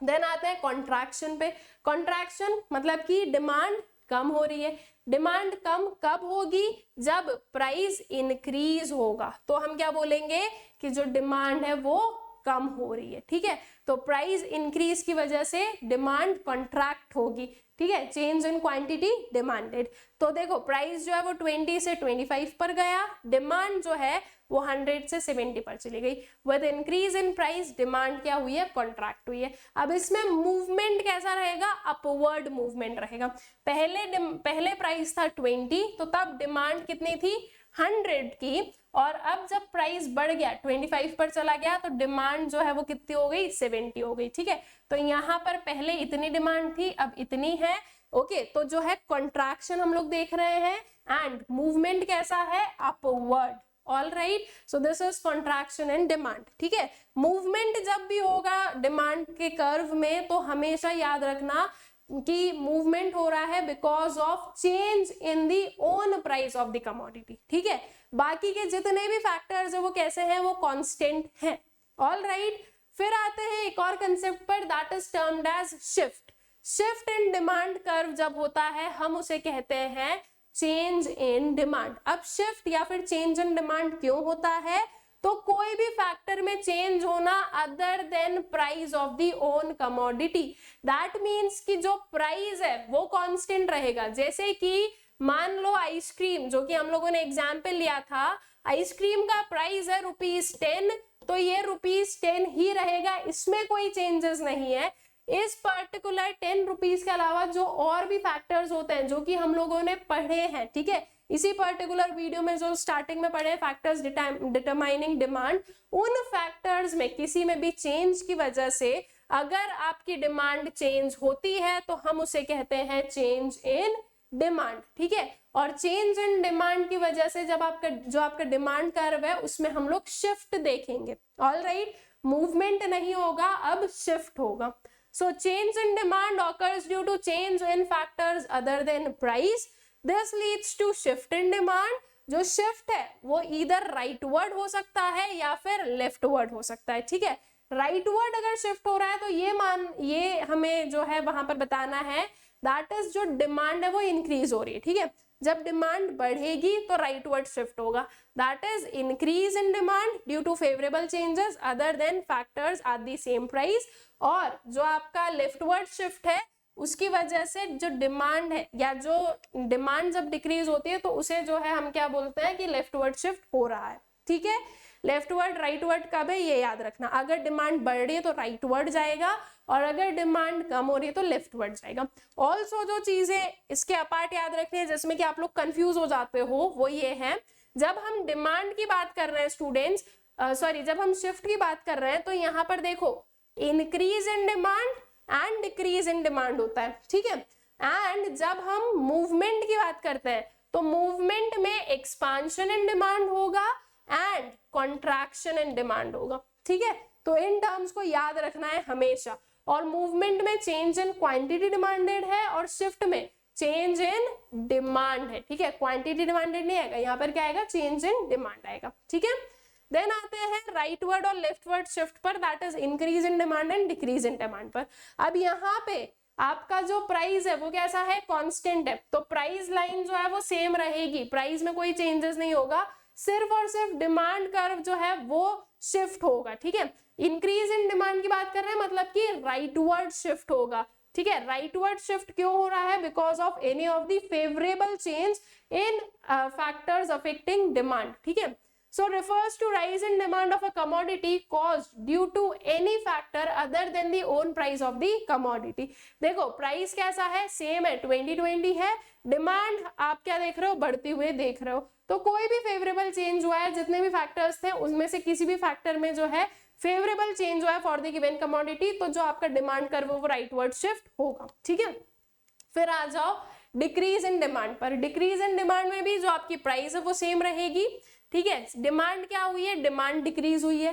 देन आते हैं कॉन्ट्रैक्शन पे। कॉन्ट्रैक्शन मतलब कि डिमांड कम हो रही है। डिमांड कम कब होगी, जब प्राइस इंक्रीज होगा, तो हम क्या बोलेंगे कि जो डिमांड है वो कम हो रही है, ठीक है। तो प्राइस इंक्रीज की वजह से डिमांड कॉन्ट्रैक्ट होगी, ठीक है, चेंज इन क्वांटिटी डिमांडेड। तो देखो प्राइस जो है वो 20 से 25 पर गया, डिमांड जो है वो 100 से 70 पर चली गई। With increase in price demand क्या हुई है, कॉन्ट्रैक्ट हुई है। अब इसमें मूवमेंट कैसा रहेगा, अपवर्ड मूवमेंट रहेगा। पहले प्राइस था 20, तो तब डिमांड कितनी थी, 100 की, और अब जब प्राइस बढ़ गया 25 पर चला गया तो डिमांड जो है वो कितनी हो गई, 70 हो गई, ठीक है। तो यहाँ पर पहले इतनी डिमांड थी, अब इतनी है, ओके। तो जो है कॉन्ट्रैक्शन हम लोग देख रहे हैं, एंड मूवमेंट कैसा है, upward, all right. So this is contraction and demand, ठीक है। मूवमेंट जब भी होगा डिमांड के कर्व में तो हमेशा याद रखना कि मूवमेंट हो रहा है because of change in the own price of the commodity, ठीक है। बाकी के जितने भी फैक्टर्स है वो कैसे हैं, वो कांस्टेंट हैं, ऑल राइट। फिर आते हैं एक और कंसेप्ट पर, that is termed as shift. Shift in demand curve जब होता है हम उसे कहते हैं चेंज इन डिमांड। अब शिफ्ट या फिर चेंज इन डिमांड क्यों होता है, तो कोई भी फैक्टर में चेंज होना other than price of the own commodity. That means कि जो प्राइस है वो कांस्टेंट रहेगा। जैसे कि मान लो आइसक्रीम, जो कि हम लोगों ने एग्जाम्पल लिया था, आइसक्रीम का प्राइस है ₹10, तो ये ₹10 ही रहेगा, इसमें कोई चेंजेस नहीं है। इस पर्टिकुलर 10 रुपीज के अलावा जो और भी फैक्टर्स होते हैं जो कि हम लोगों ने पढ़े हैं, ठीक है, इसी पर्टिकुलर वीडियो में जो स्टार्टिंग में पढ़े फैक्टर्स डिटरमाइनिंग डिमांड, उन फैक्टर्स में किसी में भी चेंज की वजह से अगर आपकी डिमांड चेंज होती है तो हम उसे कहते हैं चेंज इन डिमांड, ठीक है। और चेंज इन डिमांड की वजह से जब आपका डिमांड कर्व है उसमें हम लोग शिफ्ट देखेंगे, ऑल राइट। मूवमेंट नहीं होगा, अब शिफ्ट होगा। सो change in demand occurs due to change in factors other than price. This leads to shift in demand. जो शिफ्ट है वो इधर राइटवर्ड हो सकता है या फिर लेफ्टवर्ड हो सकता है, ठीक है। राइटवर्ड अगर शिफ्ट हो रहा है तो ये हमें जो है वहां पर बताना है, दैट इज जो डिमांड है वो इंक्रीज हो रही है, ठीक है। जब डिमांड बढ़ेगी तो राइटवर्ड शिफ्ट होगा, that is increase in demand due to favourable changes other than factors at the same price. और जो आपका लेफ्टवर्ड शिफ्ट है उसकी वजह से जो डिमांड है या जो डिमांड जब डिक्रीज होती है तो उसे जो है हम क्या बोलते हैं कि लेफ्टवर्ड शिफ्ट हो रहा है, ठीक है। लेफ्टवर्ड राइटवर्ड कब है ये याद रखना, अगर डिमांड बढ़ रही है तो राइटवर्ड जाएगा और अगर डिमांड कम हो रही है तो लेफ्टवर्ड जाएगा। ऑल्सो जो चीजें इसके अपार्ट याद रखनी है जिसमें कि आप लोग कंफ्यूज हो जाते हो वो ये है, जब हम डिमांड की बात कर रहे हैं स्टूडेंट्स, जब हम शिफ्ट की बात कर रहे हैं तो यहाँ पर देखो increase in demand and decrease in demand होता है, ठीक है। एंड जब हम मूवमेंट की बात करते हैं तो मूवमेंट में एक्सपांशन इन डिमांड होगा एंड कॉन्ट्रैक्शन इन डिमांड होगा, ठीक है। तो इन टर्म्स को याद रखना है हमेशा। और मूवमेंट में चेंज इन क्वांटिटी डिमांडेड है और शिफ्ट में चेंज इन डिमांड है, ठीक है। क्वांटिटी डिमांडेड नहीं आएगा, यहाँ पर क्या आएगा, चेंज इन डिमांड आएगा, ठीक है। देन आते हैं राइटवर्ड और लेफ्टवर्ड शिफ्ट पर, that is increase in demand and decrease in demand पर। अब यहाँ पे आपका जो प्राइस है वो कैसा है, कांस्टेंट है, तो प्राइस लाइन जो है वो सेम रहेगी, प्राइस में कोई चेंजेस नहीं होगा, सिर्फ और सिर्फ डिमांड कर्व जो है वो शिफ्ट होगा, ठीक है। इंक्रीज इन डिमांड की बात कर रहे हैं, मतलब कि राइटवर्ड शिफ्ट होगा, ठीक है। राइटवर्ड शिफ्ट क्यों हो रहा है, because of any of the favourable change in factors affecting demand, ठीक है। So refers to rise in demand of a commodity caused due to any factor other than the own price of the commodity। देखो price कैसा है, same है, 2020 है, demand आप क्या देख रहे हो, बढ़ती हुए देख रहे हो, तो कोई भी फेवरेबल चेंज हुआ है, जितने भी फैक्टर्स थे उनमें से किसी भी फैक्टर में जो है फेवरेबल चेंज हुआ है फॉर द गिवन कमोडिटी, तो जो आपका डिमांड कर्व वो राइटवर्ड शिफ्ट होगा, ठीक है। फिर आ जाओ डिक्रीज इन डिमांड पर। डिक्रीज इन डिमांड में भी जो आपकी प्राइस है वो सेम रहेगी, ठीक है। डिमांड क्या हुई है, डिमांड डिक्रीज हुई है,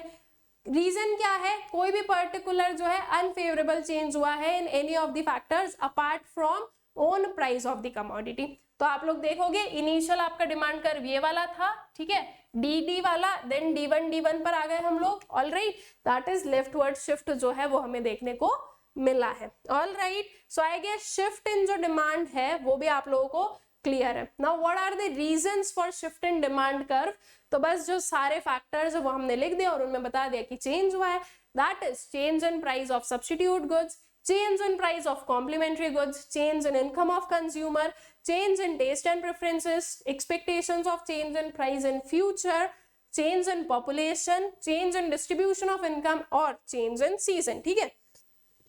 रीजन क्या है, कोई भी पर्टिकुलर जो है अनफेवरेबल चेंज हुआ है in any of the factors apart from own price of the commodity. तो आप लोग देखोगे इनिशियल आपका डिमांड कर्व ये वाला था, ठीक है, डी वाला, देन D1 पर आ गए हम लोग, all right, that is leftward shift जो है वो हमें देखने को मिला है, all right. So I guess shift in जो डिमांड है वो भी आप लोगों को क्लियर है। Now what are the reasons for shift in demand curve, तो बस जो सारे फैक्टर्स है वो हमने लिख दिया और उनमें बता दिया कि चेंज हुआ है, that is change in price of substitute goods, change in price of complementary goods, change in income of consumer, change in taste and preferences, expectations of change in price in future, change in population, change in distribution of income और change in season, ठीक है।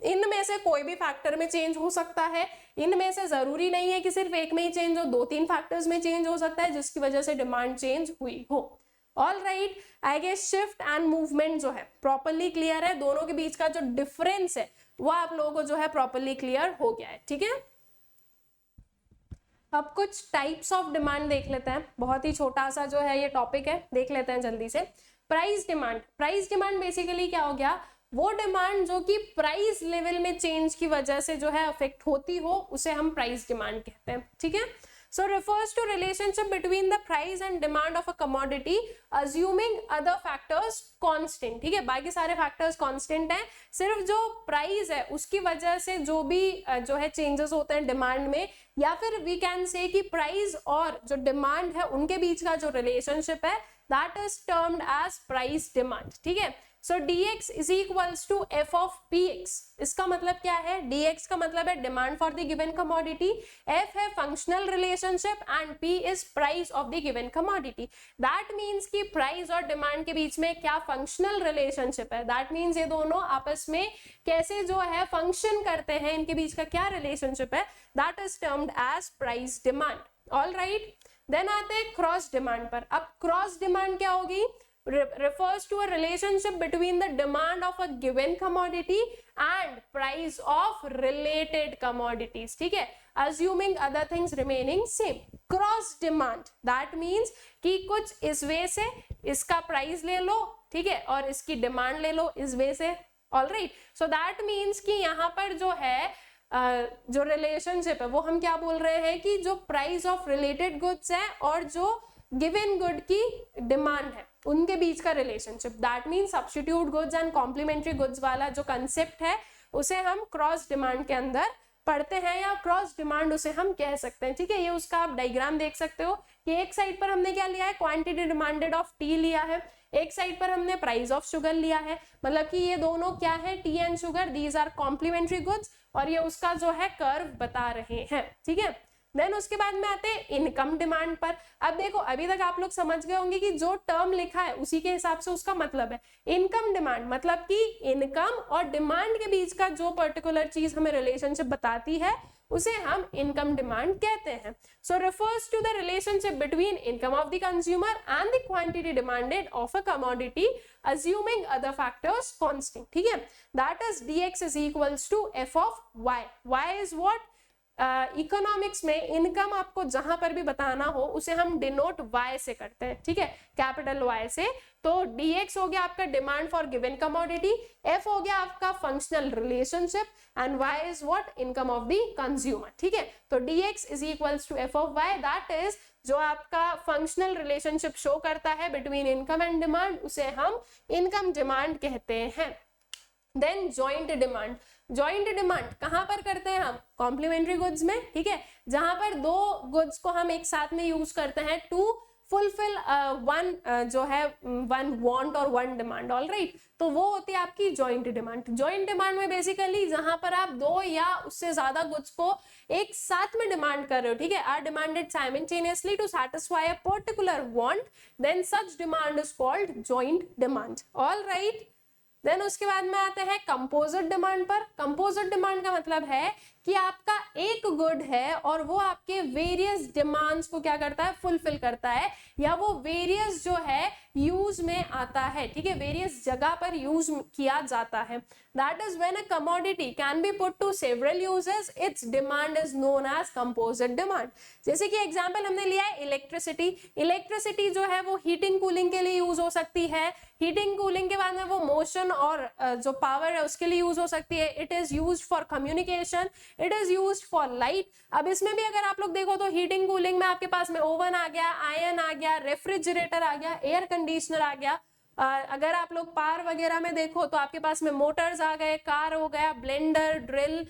इनमें से कोई भी factor में change हो सकता है, इनमें से जरूरी नहीं है कि सिर्फ एक में ही चेंज हो, 2-3 फैक्टर्स में चेंज हो सकता है जिसकी वजह से डिमांड चेंज हुई हो, all right. I guess shift and movement जो है प्रॉपरली क्लियर है, दोनों के बीच का जो डिफरेंस है वो आप लोगों को जो है प्रॉपरली क्लियर हो गया है, ठीक है। अब कुछ टाइप्स ऑफ डिमांड देख लेते हैं, बहुत ही छोटा सा जो है ये टॉपिक है, देख लेते हैं जल्दी से। Price demand, price demand basically क्या हो गया, वो डिमांड जो कि प्राइस लेवल में चेंज की वजह से जो है अफेक्ट होती हो उसे हम प्राइस डिमांड कहते हैं, ठीक है। So refers to relationship between the price and demand of a commodity assuming other factors constant, ठीक है, बाकी सारे factors constant हैं, सिर्फ जो प्राइस है उसकी वजह से जो भी जो है चेंजेस होते हैं डिमांड में, या फिर वी कैन से कि प्राइस और जो डिमांड है उनके बीच का जो रिलेशनशिप है that is termed as price demand, ठीक है। So dx is equals to f of px, इसका मतलब क्या है, dx का मतलब है demand for the given commodity, f है functional relationship and p is price of the given commodity. That means कि प्राइस और डिमांड के बीच में क्या फंक्शनल रिलेशनशिप है, दैट मीन्स ये दोनों आपस में कैसे जो है फंक्शन करते हैं, इनके बीच का क्या रिलेशनशिप है, that is termed as price demand, all right. Then आते हैं क्रॉस डिमांड पर। अब क्रॉस डिमांड क्या होगी, refers to a relationship between the demand of a given commodity and price of related commodities, ठीक है, assuming other things remaining same। cross demand that means कि कुछ इस वे से इसका प्राइस ले लो, ठीक है, और इसकी डिमांड ले लो इस वे से, ऑलराइट। सो दैट मीन्स कि यहाँ पर जो है जो रिलेशनशिप है वो हम क्या बोल रहे हैं कि जो प्राइस ऑफ रिलेटेड गुड्स है और जो गिवन गुड की डिमांड है उनके बीच का relationship, that means substitute goods and complementary goods वाला जो कंसेप्ट है उसे हम क्रॉस डिमांड के अंदर पढ़ते हैं, या क्रॉस डिमांड उसे हम कह सकते हैं, ठीक है। ये उसका आप डायग्राम देख सकते हो कि एक साइड पर हमने क्या लिया है, क्वांटिटी डिमांडेड ऑफ टी लिया है, एक साइड पर हमने प्राइस ऑफ शुगर लिया है, मतलब कि ये दोनों क्या है, tea and sugar, these are complementary goods, और ये उसका जो है कर्व बता रहे हैं, ठीक है। देन उसके बाद में आते हैं इनकम डिमांड पर। अब देखो अभी तक आप लोग समझ गए होंगे कि जो टर्म लिखा है उसी के हिसाब से उसका मतलब है। इनकम डिमांड मतलब कि इनकम और डिमांड के बीच का जो पर्टिकुलर चीज हमें रिलेशनशिप बताती है उसे हम इनकम डिमांड कहते हैं। So refers to the relationship between income of the consumer and the quantity demanded of a commodity assuming other factors constant, ठीक है। That is dx is equals to f of y। y is what? Economics में income आपको जहां पर भी बताना हो उसे हम डिनोट y से करते हैं, ठीक है, कैपिटल Y से। तो dx हो गया आपका demand for given commodity, f हो गया आपका functional relationship and y is what, income of the consumer, ठीक है। तो dx is equals to f of y, that is जो आपका फंक्शनल रिलेशनशिप शो करता है बिटवीन इनकम एंड डिमांड उसे हम इनकम डिमांड कहते हैं। Then joint demand, joint demand कहाँ पर करते हैं हम? कॉम्प्लीमेंट्री गुड्स में, ठीक है, जहां पर दो गुड्स को हम एक साथ में यूज करते हैं टू फुलफिल वन जो है वन वांट और वन डिमांड, ऑल राइट। तो वो होती है आपकी जॉइंट डिमांड। जॉइंट डिमांड में बेसिकली जहां पर आप दो या उससे ज्यादा गुड्स को एक साथ में डिमांड कर रहे हो, ठीक है, are demanded simultaneously to satisfy a particular want, then such demand is called joint demand, all right. Then उसके बाद में आते हैं कंपोजिट डिमांड पर। कंपोजिट डिमांड का मतलब है कि आपका एक गुड है और वो आपके वेरियस डिमांड्स को क्या करता है? फुलफिल करता है, या वो वेरियस जो है यूज में आता है, ठीक है, वेरियस जगह पर यूज किया जाता है। That is when a commodity can be put to several uses, its demand is known as composite demand. जैसे कि एग्जांपल हमने लिया है इलेक्ट्रिसिटी। इलेक्ट्रिसिटी जो है वो हीटिंग कूलिंग के लिए यूज हो सकती है, हीटिंग कूलिंग के बाद में वो मोशन और जो पावर है उसके लिए यूज हो सकती है। It is used for communication, it is used for light. अब इसमें भी अगर आप लोग देखो तो हीटिंग कूलिंग में आपके पास में ओवन आ गया, आयरन आ गया, रेफ्रिजरेटर आ गया, एयर कंडीशनर आ गया। अगर आप लोग पार वगैरह में देखो तो आपके पास में मोटर्स आ गए, कार हो गया, ब्लेंडर, ड्रिल,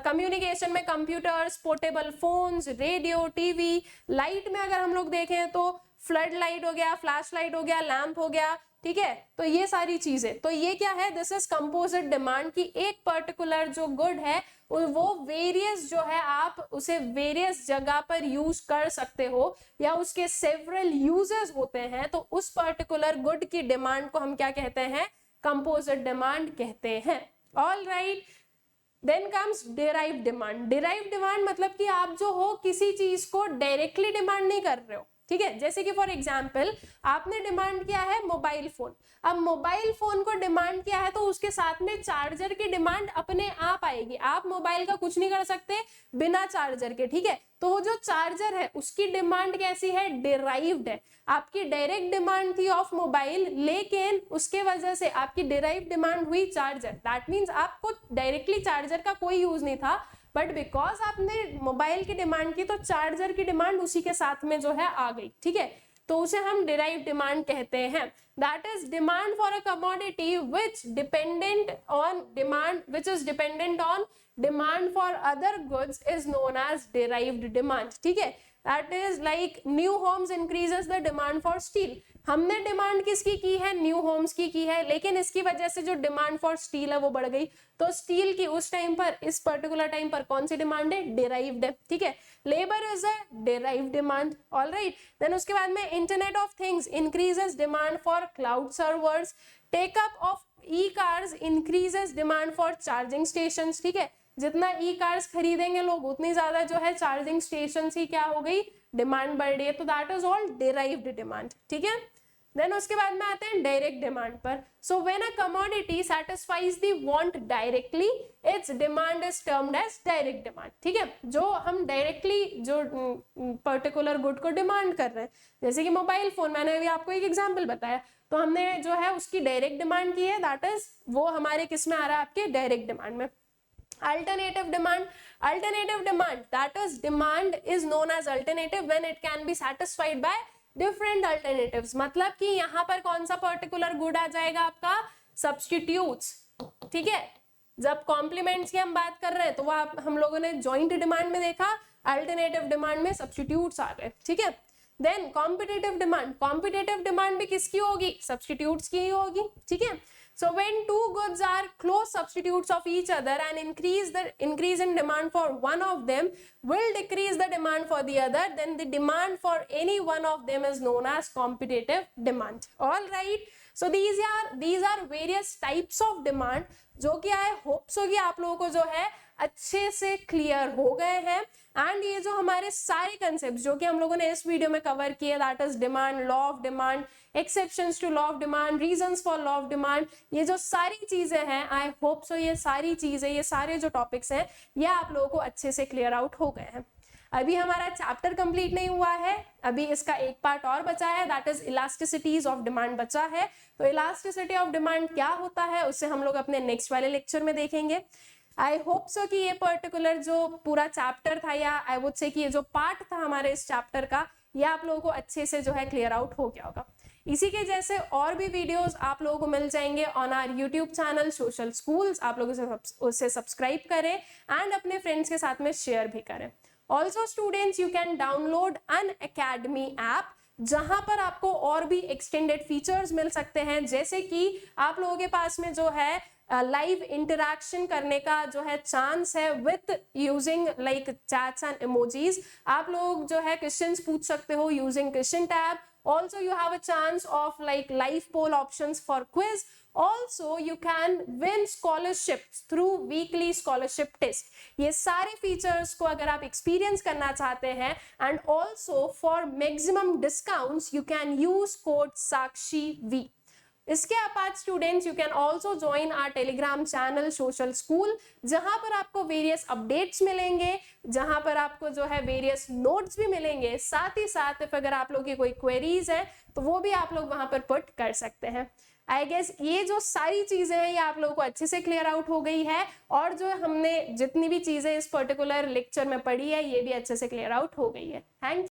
कम्युनिकेशन में computers, portable phones, radio, TV. Light में अगर हम लोग देखें तो फ्लड लाइट हो गया, फ्लैश लाइट हो गया, लैंप हो गया, ठीक है। तो ये सारी चीजें, तो ये क्या है? दिस इज कंपोजिट डिमांड की एक पर्टिकुलर जो गुड है वो वेरियस जो है आप उसे वेरियस जगह पर यूज कर सकते हो या उसके सेवरल यूजेस होते हैं, तो उस पर्टिकुलर गुड की डिमांड को हम क्या कहते हैं? कंपोजिट डिमांड कहते हैं, all right. Then comes derived demand. Derived demand मतलब कि आप जो हो किसी चीज को डायरेक्टली डिमांड नहीं कर रहे हो, ठीक है। जैसे कि फॉर एग्जाम्पल आपने डिमांड किया है मोबाइल फोन। अब मोबाइल फोन को डिमांड किया है तो उसके साथ में चार्जर की डिमांड अपने आप आएगी। आप मोबाइल का कुछ नहीं कर सकते बिना चार्जर के, ठीक है। तो वो जो चार्जर है उसकी डिमांड कैसी है? डिराइव्ड है। आपकी डायरेक्ट डिमांड थी ऑफ मोबाइल, लेकिन उसके वजह से आपकी डिराइव्ड डिमांड हुई चार्जर। दैट मीन्स आपको डायरेक्टली चार्जर का कोई यूज नहीं था, बट बिकॉज आपने मोबाइल की डिमांड की तो चार्जर की डिमांड उसी के साथ में जो है आ गई, ठीक है। तो उसे हम डिराइव्ड डिमांड कहते हैं। That is demand for a commodity which dependent on demand, which is dependent on demand for other goods is known as derived demand, ठीक है। That is like new homes increases the demand for steel. हमने demand किसकी की है? New Holmes की है, लेकिन इसकी वजह से जो डिमांड फॉर स्टील है वो बढ़ गई, तो स्टील की उस टाइम पर, इस पर्टिकुलर टाइम पर कौन सी डिमांड है? डिराइव्ड है, ठीक है। Labour is a derived demand, all right. Then उसके बाद में internet of things increases demand for cloud servers. Take up of e cars increases demand for charging station, ठीक है। जितना ई कार्स खरीदेंगे लोग उतनी ज्यादा जो है चार्जिंग स्टेशन की क्या हो गई? डिमांड बढ़ रही है। तो that is all derived demand, ठीक है। देन उसके बाद में आते हैं डायरेक्ट डिमांड पर। So when a commodity satisfies the want directly, its demand is termed as direct demand, ठीक है। जो हम डायरेक्टली जो पर्टिकुलर गुड को डिमांड कर रहे हैं, जैसे कि मोबाइल फोन, मैंने अभी आपको एक एग्जांपल बताया, तो हमने जो है उसकी डायरेक्ट डिमांड की है, दैट इज वो हमारे किस में आ रहा है? आपके डायरेक्ट डिमांड में। Alternative demand, alternative demand, that is demand is known as alternative when it can be satisfied by different alternatives। मतलब कि यहाँ पर कौन सा पर्टिकुलर गुड आ जाएगा? आपका सब्सटीट्यूट्स, ठीक है। जब कॉम्प्लीमेंट्स की हम बात कर रहे हैं तो वह हम लोगों ने जॉइंट डिमांड में देखा, अल्टरनेटिव डिमांड में सब्सटीट्यूट्स आ गए, ठीक है। Then competitive demand, competitive demand भी किसकी होगी? सब्सटीट्यूट्स की ही होगी, ठीक है। So when two goods are close substitutes of each other and increase in demand for one of them will decrease the demand for the other, then the demand for any one of them is known as competitive demand, all right। So these are various types of demand जो कि I hope so कि आप लोगों को जो है अच्छे से क्लियर हो गए हैं। एंड ये जो हमारे सारे कंसेप्ट जो कि हम लोगों ने इस वीडियो में कवर किए, that is demand, law of demand, exceptions to law of demand, reasons for law of demand, ये जो सारी चीजें हैं, आई होप सो ये सारी चीजें, ये सारे जो टॉपिक्स हैं, ये आप लोगों को अच्छे से क्लियर आउट हो गए हैं। अभी हमारा चैप्टर कंप्लीट नहीं हुआ है, अभी इसका एक पार्ट और बचा है, दैट इज इलास्टिसिटीज ऑफ डिमांड बचा है। तो इलास्टिसिटी ऑफ डिमांड क्या होता है उससे हम लोग अपने नेक्स्ट वाले लेक्चर में देखेंगे। आई होप सो कि ये पर्टिकुलर जो पूरा चैप्टर था, या आई वुड से कि ये जो पार्ट था हमारे इस चैप्टर का, ये आप लोगों को अच्छे से जो है क्लियर आउट हो गया होगा। इसी के जैसे और भी वीडियोस आप लोगों को मिल जाएंगे on our YouTube channel Social Schools. आप लोग उसे सब्सक्राइब करें एंड अपने फ्रेंड्स के साथ में शेयर भी करें। Also students, you can download Unacademy app, जहां पर आपको और भी एक्सटेंडेड फीचर्स मिल सकते हैं, जैसे कि आप लोगों के पास में जो है लाइव इंटरैक्शन करने का जो है चांस है with using like chats and emojis. आप लोग जो है क्वेश्चंस पूछ सकते हो using question tab. Also you have a chance of like live poll options for quiz. Also you can win scholarships through weekly scholarship test. ये सारे features को अगर आप एक्सपीरियंस करना चाहते हैं and also for maximum discounts you can use code Sakshi V। इसके apart students, you can also join our Telegram channel Social School, जहां पर आपको वेरियस अपडेट्स मिलेंगे, जहां पर आपको जो है वेरियस नोट्स भी मिलेंगे। साथ ही साथ अगर आप लोग की कोई क्वेरीज है तो वो भी आप लोग वहां पर पुट कर सकते हैं। आई गेस ये जो सारी चीजें हैं ये आप लोगों को अच्छे से क्लियर आउट हो गई है, और जो हमने जितनी भी चीजें इस पर्टिकुलर लेक्चर में पढ़ी है ये भी अच्छे से क्लियर आउट हो गई है। थैंक